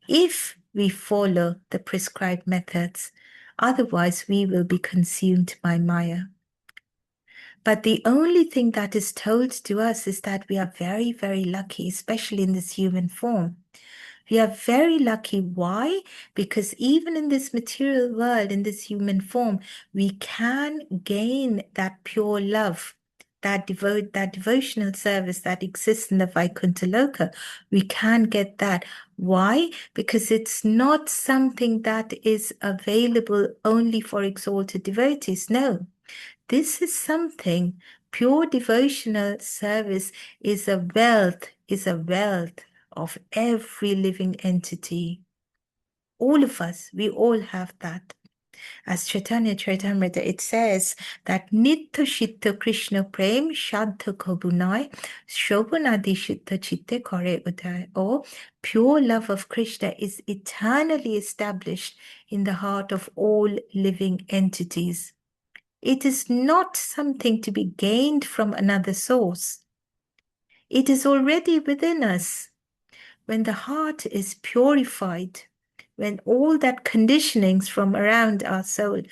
if we follow the prescribed methods. Otherwise, we will be consumed by Maya. But the only thing that is told to us is that we are very, very lucky, especially in this human form. We are very lucky. Why? Because even in this material world, in this human form, we can gain that pure love, that devotional service that exists in the Vaikuntha Loka. We can get that. Why? Because it's not something that is available only for exalted devotees. No, this is something. Pure devotional service is a wealth of every living entity. All of us, we all have that. As Chaitanya Charitamrita, it says that Nitya Shitta Krishna Prem Shadha Kobunai Shobhanadi Shitta Chitte Kore Udai. Or pure love of Krishna is eternally established in the heart of all living entities. It is not something to be gained from another source. It is already within us. When the heart is purified, when all that conditionings from around our soul,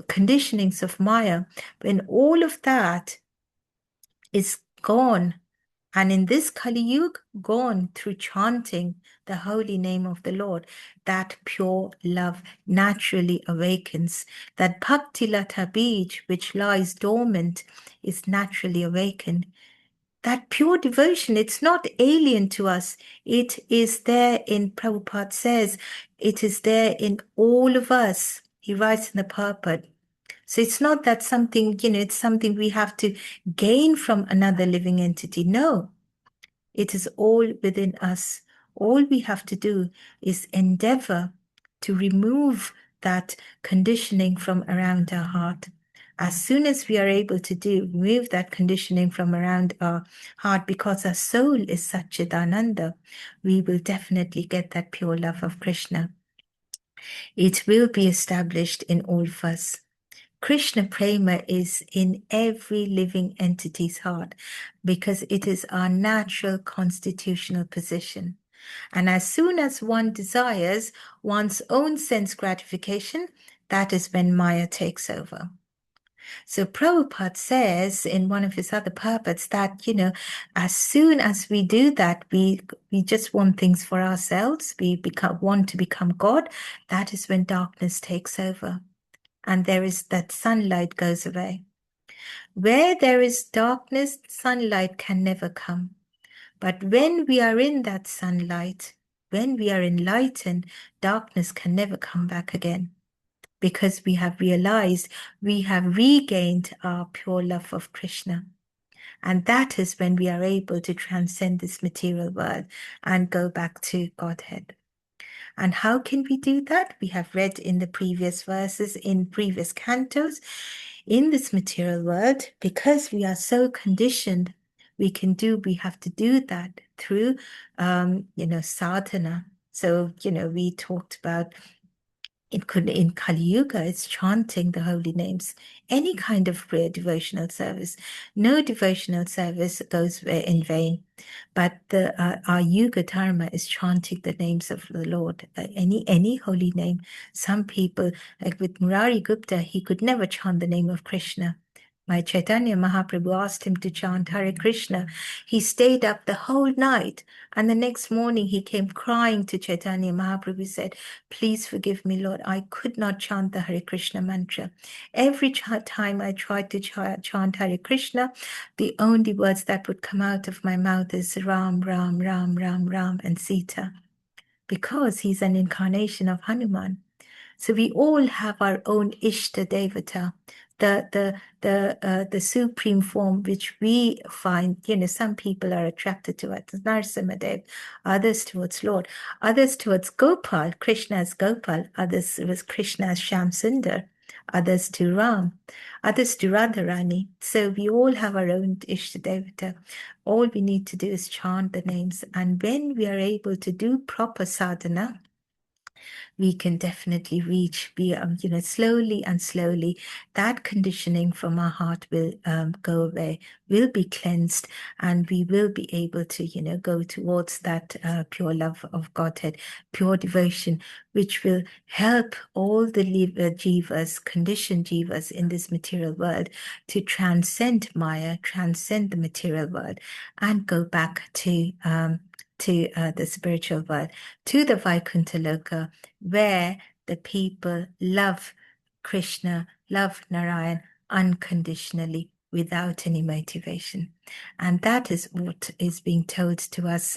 conditionings of Maya, when all of that is gone, and in this Kali Yuga, gone through chanting the holy name of the Lord, that pure love naturally awakens. That Bhakti Lata Bij, which lies dormant, is naturally awakened. That pure devotion, it's not alien to us. It is there in, Prabhupada says, it is there in all of us. He writes in the purport. So it's not that something, it's something we have to gain from another living entity. No, it is all within us. All we have to do is endeavor to remove that conditioning from around our heart. As soon as we are able to remove that conditioning from around our heart, because our soul is Satchidananda, we will definitely get that pure love of Krishna. It will be established in all of us. Krishna Prema is in every living entity's heart because it is our natural constitutional position. And as soon as one desires one's own sense gratification, that is when Maya takes over. So Prabhupada says in one of his other purports that, as soon as we do that, we just want things for ourselves, we want to become God, that is when darkness takes over. And there is that sunlight goes away. Where there is darkness, sunlight can never come. But when we are in that sunlight, when we are enlightened, darkness can never come back again. Because we have realized we have regained our pure love of Krishna. And that is when we are able to transcend this material world and go back to Godhead. And how can we do that? We have read in the previous verses, in previous cantos. In this material world, because we are so conditioned, we have to do that through, sadhana. So, we talked about in Kali Yuga, it's chanting the holy names. Any kind of prayer, devotional service. No devotional service goes in vain. But our Yuga Dharma is chanting the names of the Lord. Any holy name. Some people, like with Murari Gupta, he could never chant the name of Krishna. My Chaitanya Mahaprabhu asked him to chant Hare Krishna. He stayed up the whole night. And the next morning he came crying to Chaitanya Mahaprabhu, said, please forgive me, Lord. I could not chant the Hare Krishna mantra. Every time I tried to chant Hare Krishna, the only words that would come out of my mouth is Ram, Ram, Ram, Ram, Ram, and Sita. because he's an incarnation of Hanuman. So we all have our own Ishta Devata, the supreme form which we find, some people are attracted to it, Narsimadev, others towards Lord, others towards Gopal, Krishna's Gopal, others was Krishna's Shamsundar, others to Ram, others to Radharani. So we all have our own Ishta Devata. All we need to do is chant the names. And when we are able to do proper sadhana, we can definitely reach, slowly and slowly, that conditioning from our heart will go away, will be cleansed, and we will be able to, go towards that pure love of Godhead, pure devotion, which will help all the jivas, conditioned jivas in this material world to transcend Maya, transcend the material world, and go back to the spiritual world, to the Vaikuntha Loka, where the people love Krishna, love Narayan unconditionally, without any motivation. And that is what is being told to us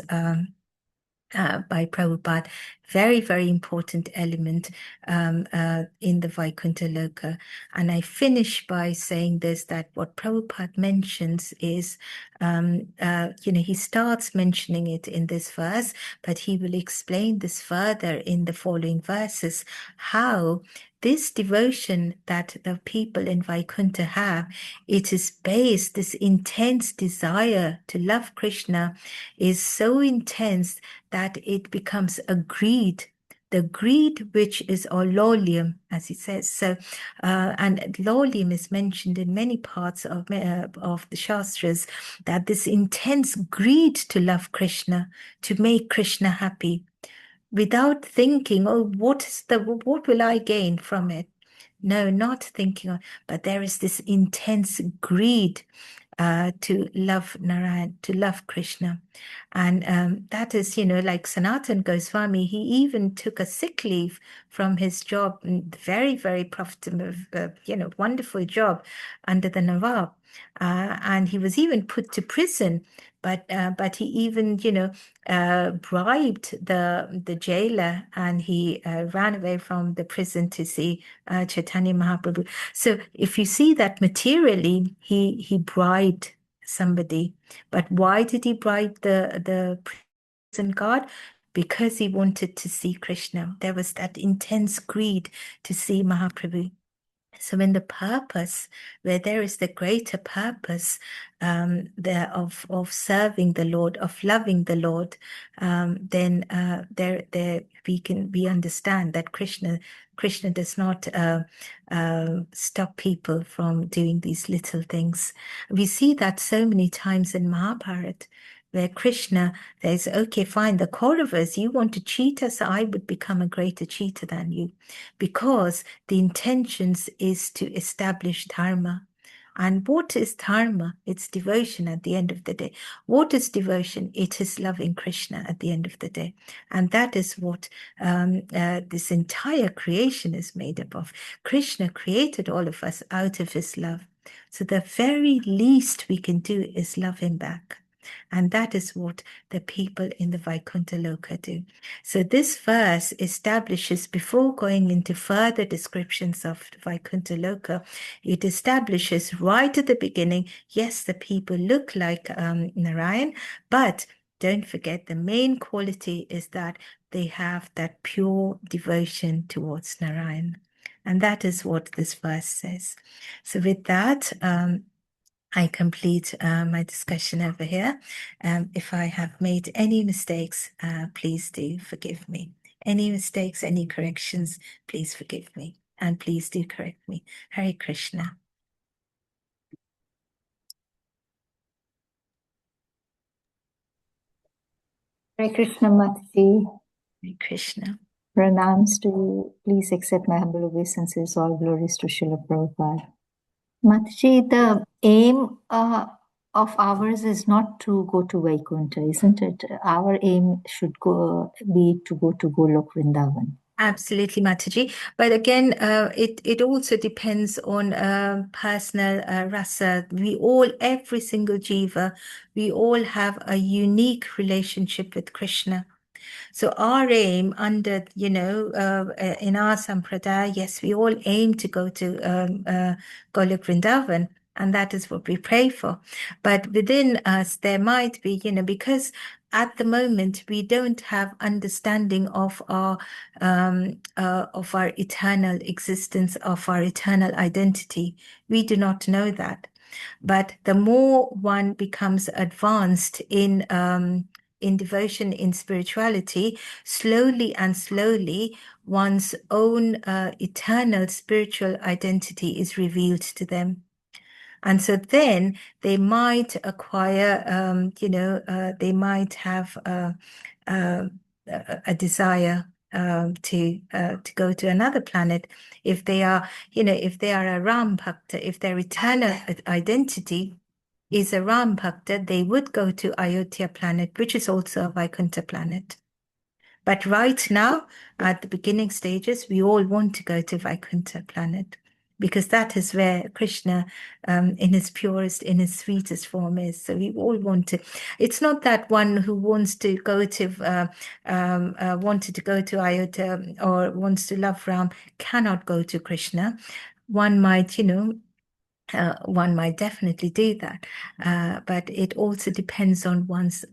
by Prabhupada. Very, very important element in the Vaikuntha Loka. And I finish by saying this, that what Prabhupada mentions is, he starts mentioning it in this verse, but he will explain this further in the following verses, how this devotion that the people in Vaikuntha have, it is based, this intense desire to love Krishna is so intense that it becomes a greed, the greed which is or lolium, as he says. So, and lolium is mentioned in many parts of the Shastras, that this intense greed to love Krishna, to make Krishna happy, without thinking, oh, what will I gain from it? No, not thinking, but there is this intense greed to love Narayan, to love Krishna. And that is, like Sanatan Goswami, he even took a sick leave from his job, very, very profitable, wonderful job under the Nawab. And he was even put to prison, but he even, bribed the jailer, and he ran away from the prison to see Chaitanya Mahaprabhu. So if you see that materially, he bribed somebody. But why did he bribe the prison guard? Because he wanted to see Krishna. There was that intense greed to see Mahaprabhu. So in the purpose, where there is the greater purpose there of serving the Lord, of loving the Lord, then we understand that Krishna does not stop people from doing these little things. We see that so many times in Mahabharata, where Krishna says, okay, fine, the Kauravas, you want to cheat us, I would become a greater cheater than you, because the intentions is to establish dharma. And what is dharma? It's devotion at the end of the day. What is devotion? It is loving Krishna at the end of the day. And that is what this entire creation is made up of. Krishna created all of us out of his love. So the very least we can do is love him back. And that is what the people in the Vaikuntha Loka do. So this verse establishes, before going into further descriptions of Vaikuntha Loka, it establishes right at the beginning, yes, the people look like Narayan, but don't forget the main quality is that they have that pure devotion towards Narayan. And that is what this verse says. So with that, I complete my discussion over here. If I have made any mistakes, please do forgive me. Any mistakes, any corrections, please forgive me. And please do correct me. Hare Krishna. Hare Krishna Mataji. Hare Krishna. Pranams to you. Please accept my humble obeisances. All glories to Srila Prabhupada. Mataji, the aim of ours is not to go to Vaikuntha, isn't it? Our aim should be to go to Golok Vrindavan. Absolutely, Mataji. But again, it also depends on personal rasa. We all, every single jiva, we all have a unique relationship with Krishna. So our aim under, in our Sampradaya, yes, we all aim to go to Golok Vrindavan, and that is what we pray for. But within us, there might be, because at the moment we don't have understanding of our eternal existence, of our eternal identity. We do not know that. But the more one becomes advanced in devotion, in spirituality, slowly and slowly, one's own eternal spiritual identity is revealed to them. And so then they might acquire, they might have a desire to go to another planet if they are, if they are a Ram Bhakta, if their eternal identity is a Ram Bhakta, they would go to Ayodhya planet, which is also a Vaikuntha planet. But right now, at the beginning stages, we all want to go to Vaikuntha planet, because that is where Krishna, in his purest, in his sweetest form is. So we all want to. It's not that one who wants to go to, wanted to go to Ayodhya or wants to love Ram cannot go to Krishna. One might, one might definitely do that, but it also depends on one's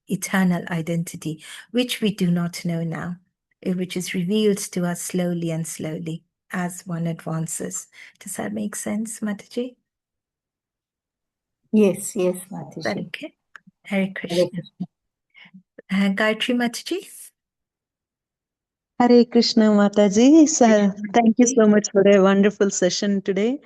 eternal identity, which we do not know now, which is revealed to us slowly and slowly as one advances. Does that make sense, Mataji? Yes, Is that Mataji. okay? Hare Hare Krishna. Krishna. Gayatri Mataji? Hare Krishna Mataji. Hare Thank you Mataji. so much for a wonderful session today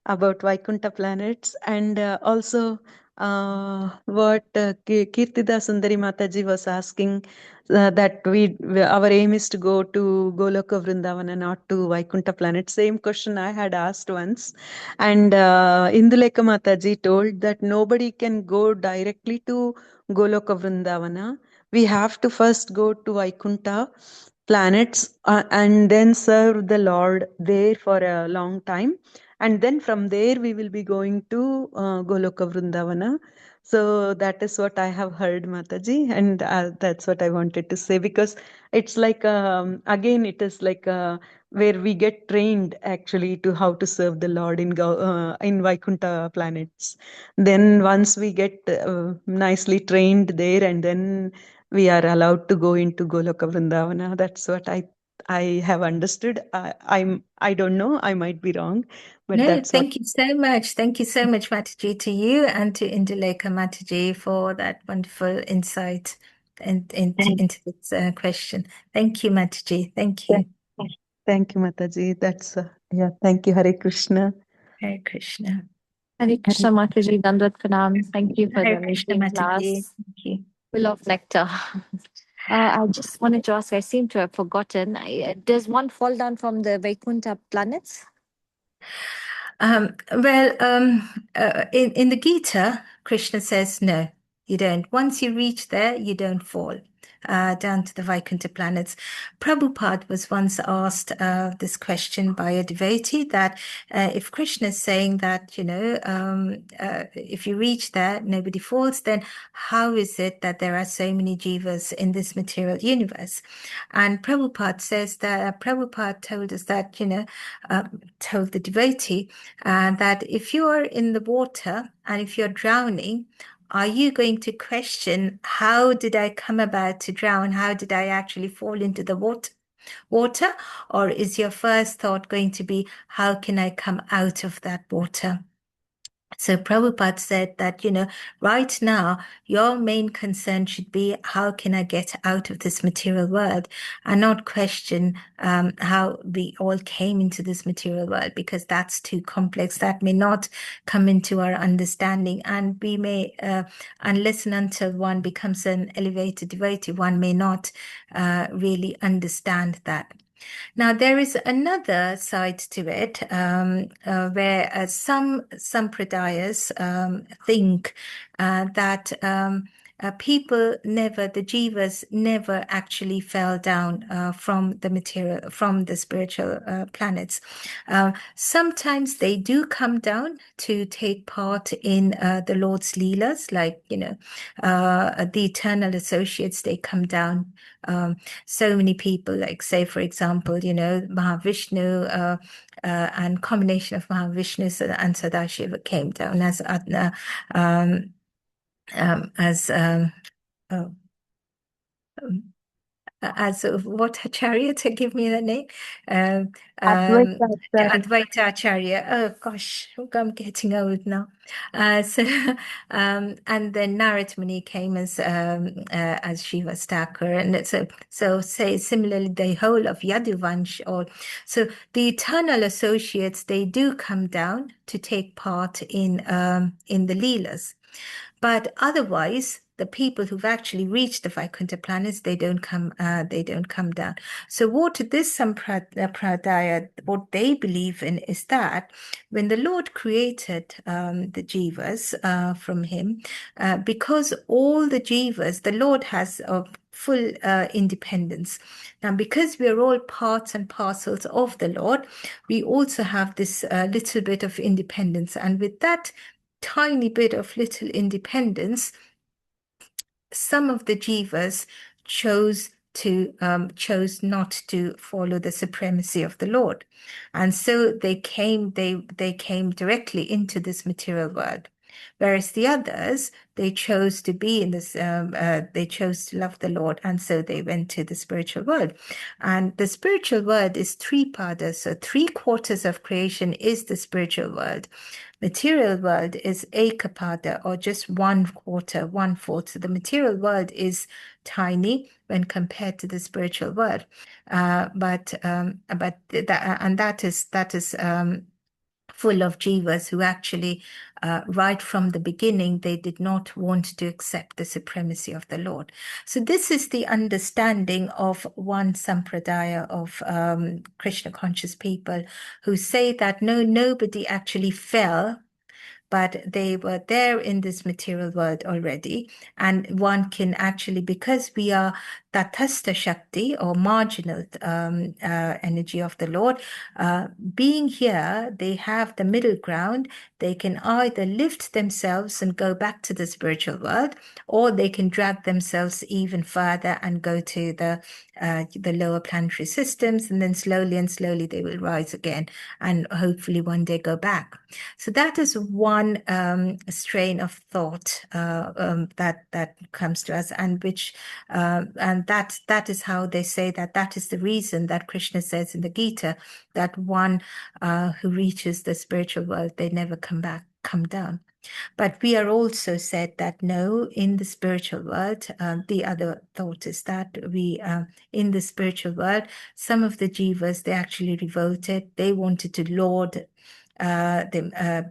about Vaikuntha planets, and also what Kirtida Sundari Mataji was asking, that our aim is to go to Goloka Vrindavana, not to Vaikuntha planet. Same question I had asked once, and Induleka Mataji told that nobody can go directly to Goloka Vrindavana. We have to first go to Vaikuntha planets and then serve the Lord there for a long time, and then from there we will be going to Goloka Vrindavana. So that is what I have heard, Mataji, and that's what I wanted to say, because it's like again it is like where we get trained actually to how to serve the Lord in Vaikuntha planets. Then once we get nicely trained there, and then we are allowed to go into Goloka Vrindavana. That's what I have understood. I don't know. I might be wrong, but No, that's what. thank you so much. Thank you so much, Mataji, to you and to Induleka Mataji for that wonderful insight into this question. Thank you, Mataji. Thank you. Thank you, Mataji. That's yeah. Thank you, Hare Krishna. Hare Krishna. Hare Krishna Mataji, Dandat Pranam. Thank you for Hare the Krishna, amazing Mataji. class, Thank you. full of nectar. I just wanted to ask, I seem to have forgotten. Does one fall down from the Vaikuntha planets? In the Gita, Krishna says, no, you don't. Once you reach there, you don't fall down to the Vaikuntha planets. Prabhupada was once asked this question by a devotee, that if Krishna is saying that, if you reach there, nobody falls, then how is it that there are so many jivas in this material universe? And Prabhupada says that, Prabhupada told us that, told the devotee that if you are in the water and if you're drowning, are you going to question, how did I come about to drown? How did I actually fall into the water? Or is your first thought going to be, how can I come out of that water? So Prabhupada said that, right now, your main concern should be, how can I get out of this material world, and not question how we all came into this material world, because that's too complex. That may not come into our understanding, and we may, unless and until one becomes an elevated devotee, one may not really understand that. Now, there is another side to it, where some sampradayas think that people never, the jivas never actually fell down from the spiritual planets. Sometimes they do come down to take part in the Lord's Leelas, like, the eternal associates, they come down. So many people, like, say, for example, Mahavishnu, and combination of Mahavishnu and Sadashiva came down as what chariot? Give me the name. Advaita Acharya. Oh gosh, I'm getting old now. And then Narad Muni came as Shiva Thakur, and so say similarly the whole of Yaduvansh. So the eternal associates, they do come down to take part in the Leelas. But otherwise, the people who've actually reached the Vaikuntha planets, they don't come down. So what this Sampradaya, what they believe in is that when the Lord created the jivas from him, because all the jivas, the Lord has a full independence. Now, because we are all parts and parcels of the Lord, we also have this little bit of independence. And with that tiny bit of little independence, some of the jivas chose not to follow the supremacy of the Lord, and so they came directly into this material world. Whereas the others, they chose to be in this, they chose to love the Lord, and so they went to the spiritual world. And the spiritual world is three padas, so 3/4 of creation is the spiritual world. Material world is ekapada, or just 1/4, 1/4. So the material world is tiny when compared to the spiritual world, that is full of jivas who actually, right from the beginning, they did not want to accept the supremacy of the Lord. So this is the understanding of one sampradaya of Krishna conscious people who say that nobody actually fell, but they were there in this material world already. And one can actually, because we are Tatastha Shakti, or marginal energy of the Lord, being here, they have the middle ground. They can either lift themselves and go back to the spiritual world, or they can drag themselves even further and go to the lower planetary systems, and then slowly they will rise again and hopefully one day go back. So that is one strain of thought that comes to us, and which and that is how they say that is the reason that Krishna says in the Gita that one who reaches the spiritual world, they never come down. But we are also said that no, in the spiritual world, the other thought is that we, in the spiritual world, some of the jivas, they actually revolted. They wanted to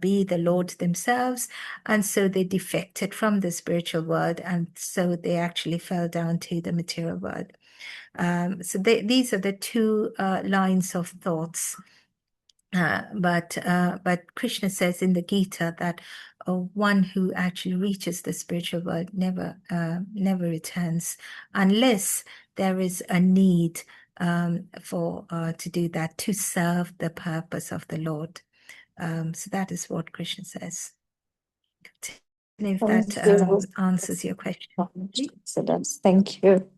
be the Lord themselves, and so they defected from the spiritual world, and so they actually fell down to the material world. So these are the two lines of thoughts. But Krishna says in the Gita that one who actually reaches the spiritual world never returns unless there is a need to do that, to serve the purpose of the Lord. So that is what Krishna says. If that answers your question. Thank you.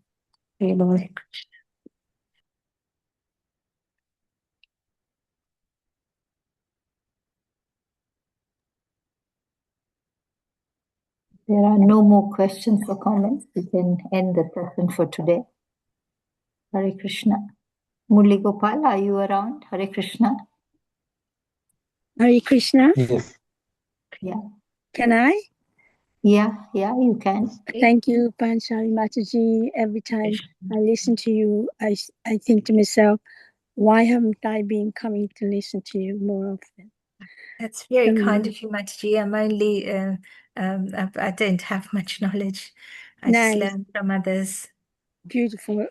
There are no more questions or comments. We can end the session for today. Hare Krishna. Murli Gopal, are you around? Hare Krishna. Hare Krishna. Yes. Yeah. Can I? Yeah, you can. Thank you, Panchali Mataji. Every time I listen to you, I think to myself, why haven't I been coming to listen to you more often? That's very kind of you, Mataji. I'm only, I don't have much knowledge. I just learn from others. Beautiful.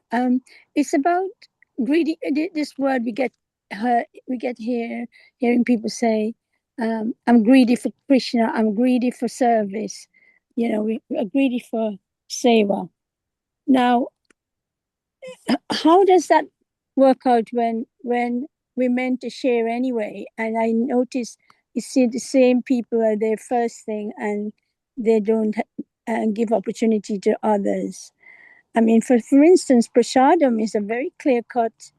It's about greedy. This word we get here, hearing people say, I'm greedy for Krishna. I'm greedy for service. We are greedy for seva. Now, how does that work out when we're meant to share anyway? And I notice you see the same people are there first thing, and they don't give opportunity to others. I mean, for instance, prasadam is a very clear-cut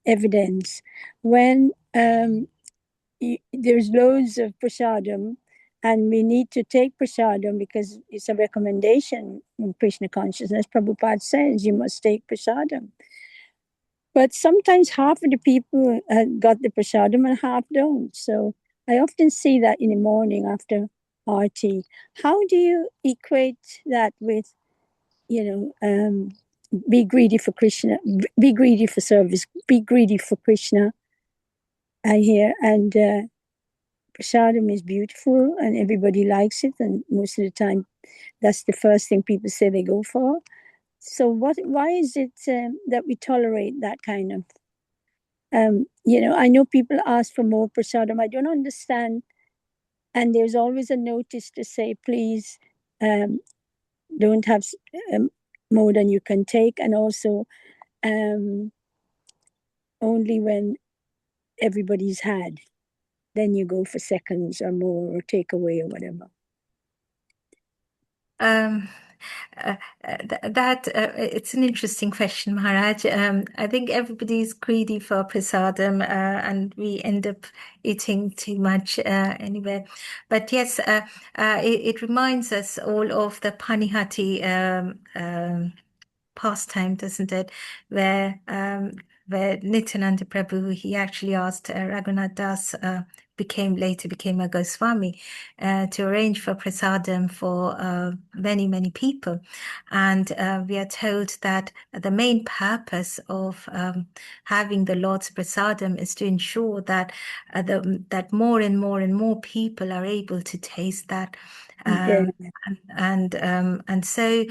evidence. When there's loads of prasadam, and we need to take prasadam because it's a recommendation in Krishna consciousness. Prabhupada says you must take prasadam. But sometimes half of the people got the prasadam and half don't. So I often see that in the morning after Aarti. How do you equate that with, be greedy for Krishna, be greedy for service, be greedy for Krishna? I hear, and prasadam is beautiful and everybody likes it, and most of the time that's the first thing people say they go for. So why is it that we tolerate that kind of I know people ask for more prasadam. I don't understand, and there's always a notice to say please don't have more than you can take, and also only when everybody's had, then you go for seconds or more or take away or whatever. It's an interesting question, Maharaj. I think everybody's greedy for prasadam, and we end up eating too much anyway. But yes, it reminds us all of the Panihati pastime, doesn't it? Where Nityananda Prabhu, he actually asked Raghunath Das, later became a Goswami, to arrange for prasadam for many, many people. And we are told that the main purpose of having the Lord's prasadam is to ensure that that more and more and more people are able to taste that. And so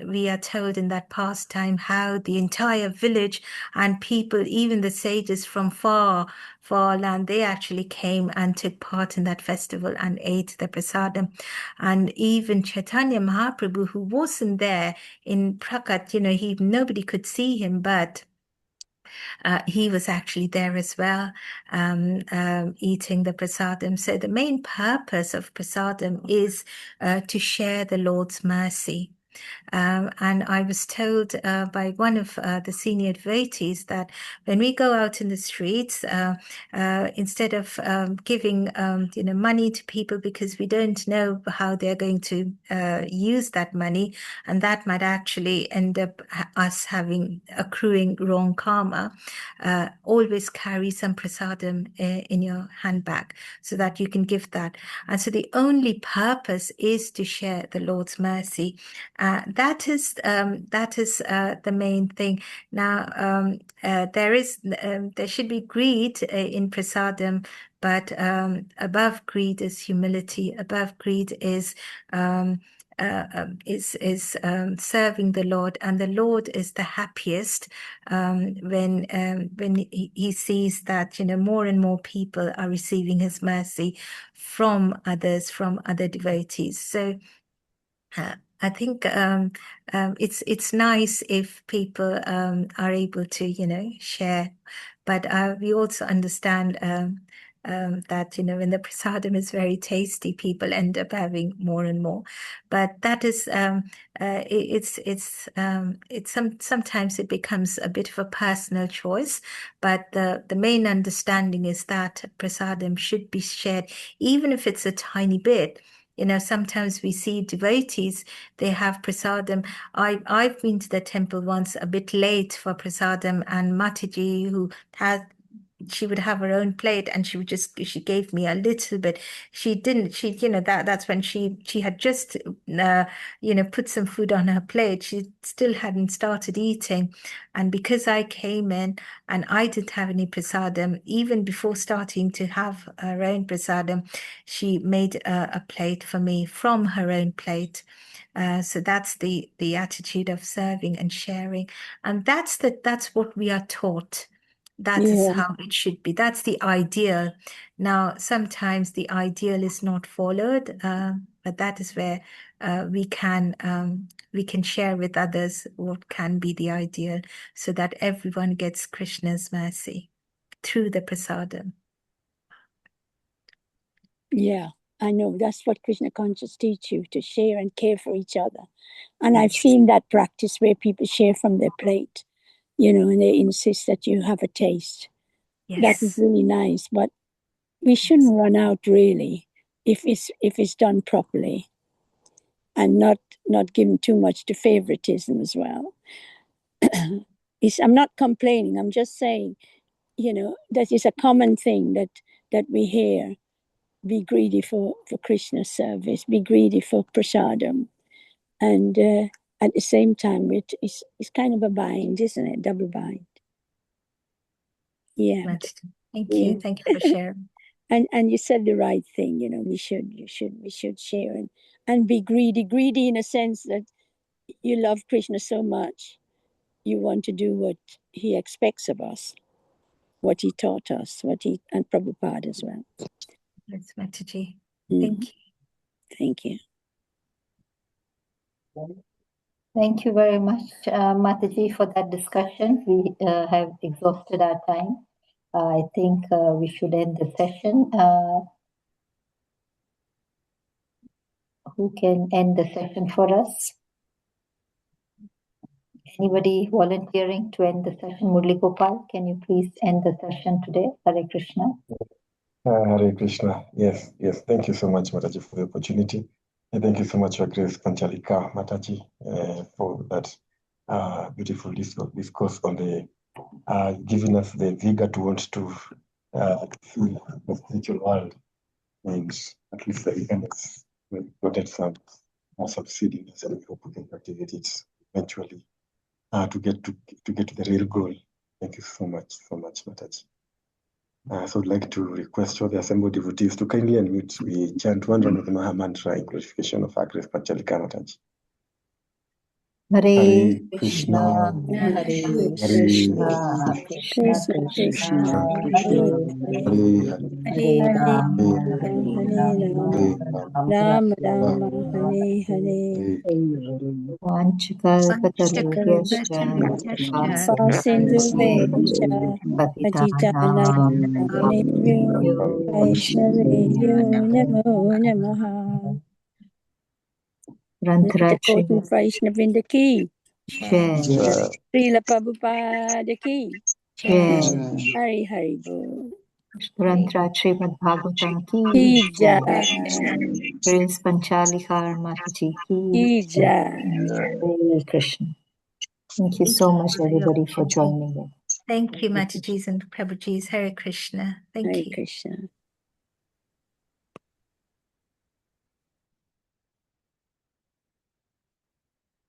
we are told in that pastime how the entire village and people, even the sages from far land, they actually came and took part in that festival and ate the prasadam. And even Chaitanya Mahaprabhu, who wasn't there in Prakat, nobody could see him, but he was actually there as well, eating the prasadam. So the main purpose of prasadam is to share the Lord's mercy. And I was told by one of the senior devotees that when we go out in the streets, instead of giving money to people because we don't know how they're going to use that money, and that might actually end up us accruing wrong karma, always carry some prasadam in your handbag so that you can give that. And so the only purpose is to share the Lord's mercy. That is the main thing. Now, there should be greed in prasadam, but above greed is humility. Above greed is serving the Lord, and the Lord is the happiest when he sees that more and more people are receiving His mercy from others, from other devotees. So I think it's nice if people are able to share, but we also understand that when the prasadam is very tasty, people end up having more and more. But that is sometimes it becomes a bit of a personal choice. But the main understanding is that prasadam should be shared, even if it's a tiny bit. Sometimes we see devotees, they have prasadam. I've been to the temple once a bit late for prasadam, and Mataji, she would have her own plate, and she gave me a little bit. That's when she had just put some food on her plate. She still hadn't started eating, and because I came in and I didn't have any prasadam, even before starting to have her own prasadam, she made a plate for me from her own plate. So that's the attitude of serving and sharing, and that's what we are taught. That is how it should be. That's the ideal. Now, sometimes the ideal is not followed, but that is where we can share with others what can be the ideal, so that everyone gets Krishna's mercy through the prasadam. Yeah, I know. That's what Krishna conscious teach you, to share and care for each other. And I've seen that practice where people share from their plate, and they insist that you have a taste. Yes. That is really nice, but we shouldn't run out really if it's done properly, and not given too much to favoritism as well. I'm not complaining. I'm just saying, that is a common thing that we hear. Be greedy for Krishna's service. Be greedy for prasadam, and at the same time, it's kind of a bind, isn't it? Double bind. Yeah. Thank you. Thank you for sharing. And you said the right thing. We should share and be greedy. Greedy in a sense that you love Krishna so much, you want to do what he expects of us, what he taught us, and Prabhupada as well. Yes, Mataji. Mm. Thank you. Thank you. Thank you very much, Mataji, for that discussion. We have exhausted our time. I think we should end the session. Who can end the session for us? Anybody volunteering to end the session? Murli Gopal, can you please end the session today? Hare Krishna. Hare Krishna. Yes. Thank you so much, Mataji, for the opportunity. And thank you so much, Your Grace Panchali Kar Mataji, for that beautiful discourse on the giving us the vigor to want to feel the spiritual world, and at least the events we got some succeeding, and we hope we can activate it eventually to get to the real goal. Thank you so much, Mataji. So I'd like to request all the assembled devotees to kindly unmute. We chant one round of the Maha Mantra in glorification of our Grace Panchali Kar Mataji. Hare Krishna, Hare Krishna, Krishna Krishna, Hare Hare Hare Hare Rama Rama, Hare Hare. Vanchakalpatarubhyascha Sindhuvecha Patitanam Pavanebhyo Vaishnavebhyo Namo Namaha. Rantratri Vaishnavinda ki, Jai Srila Prabhupada ki, Jai Hari Hari Bol. Rantratri Bhagavatam ki Jai, Grace Panchali Kar Mataji Ki ki Hare Krishna. Thank you so much, everybody, for joining in. Thank you, Matajis and Prabhujis. Hare Krishna. Thank Hare you. Krishna.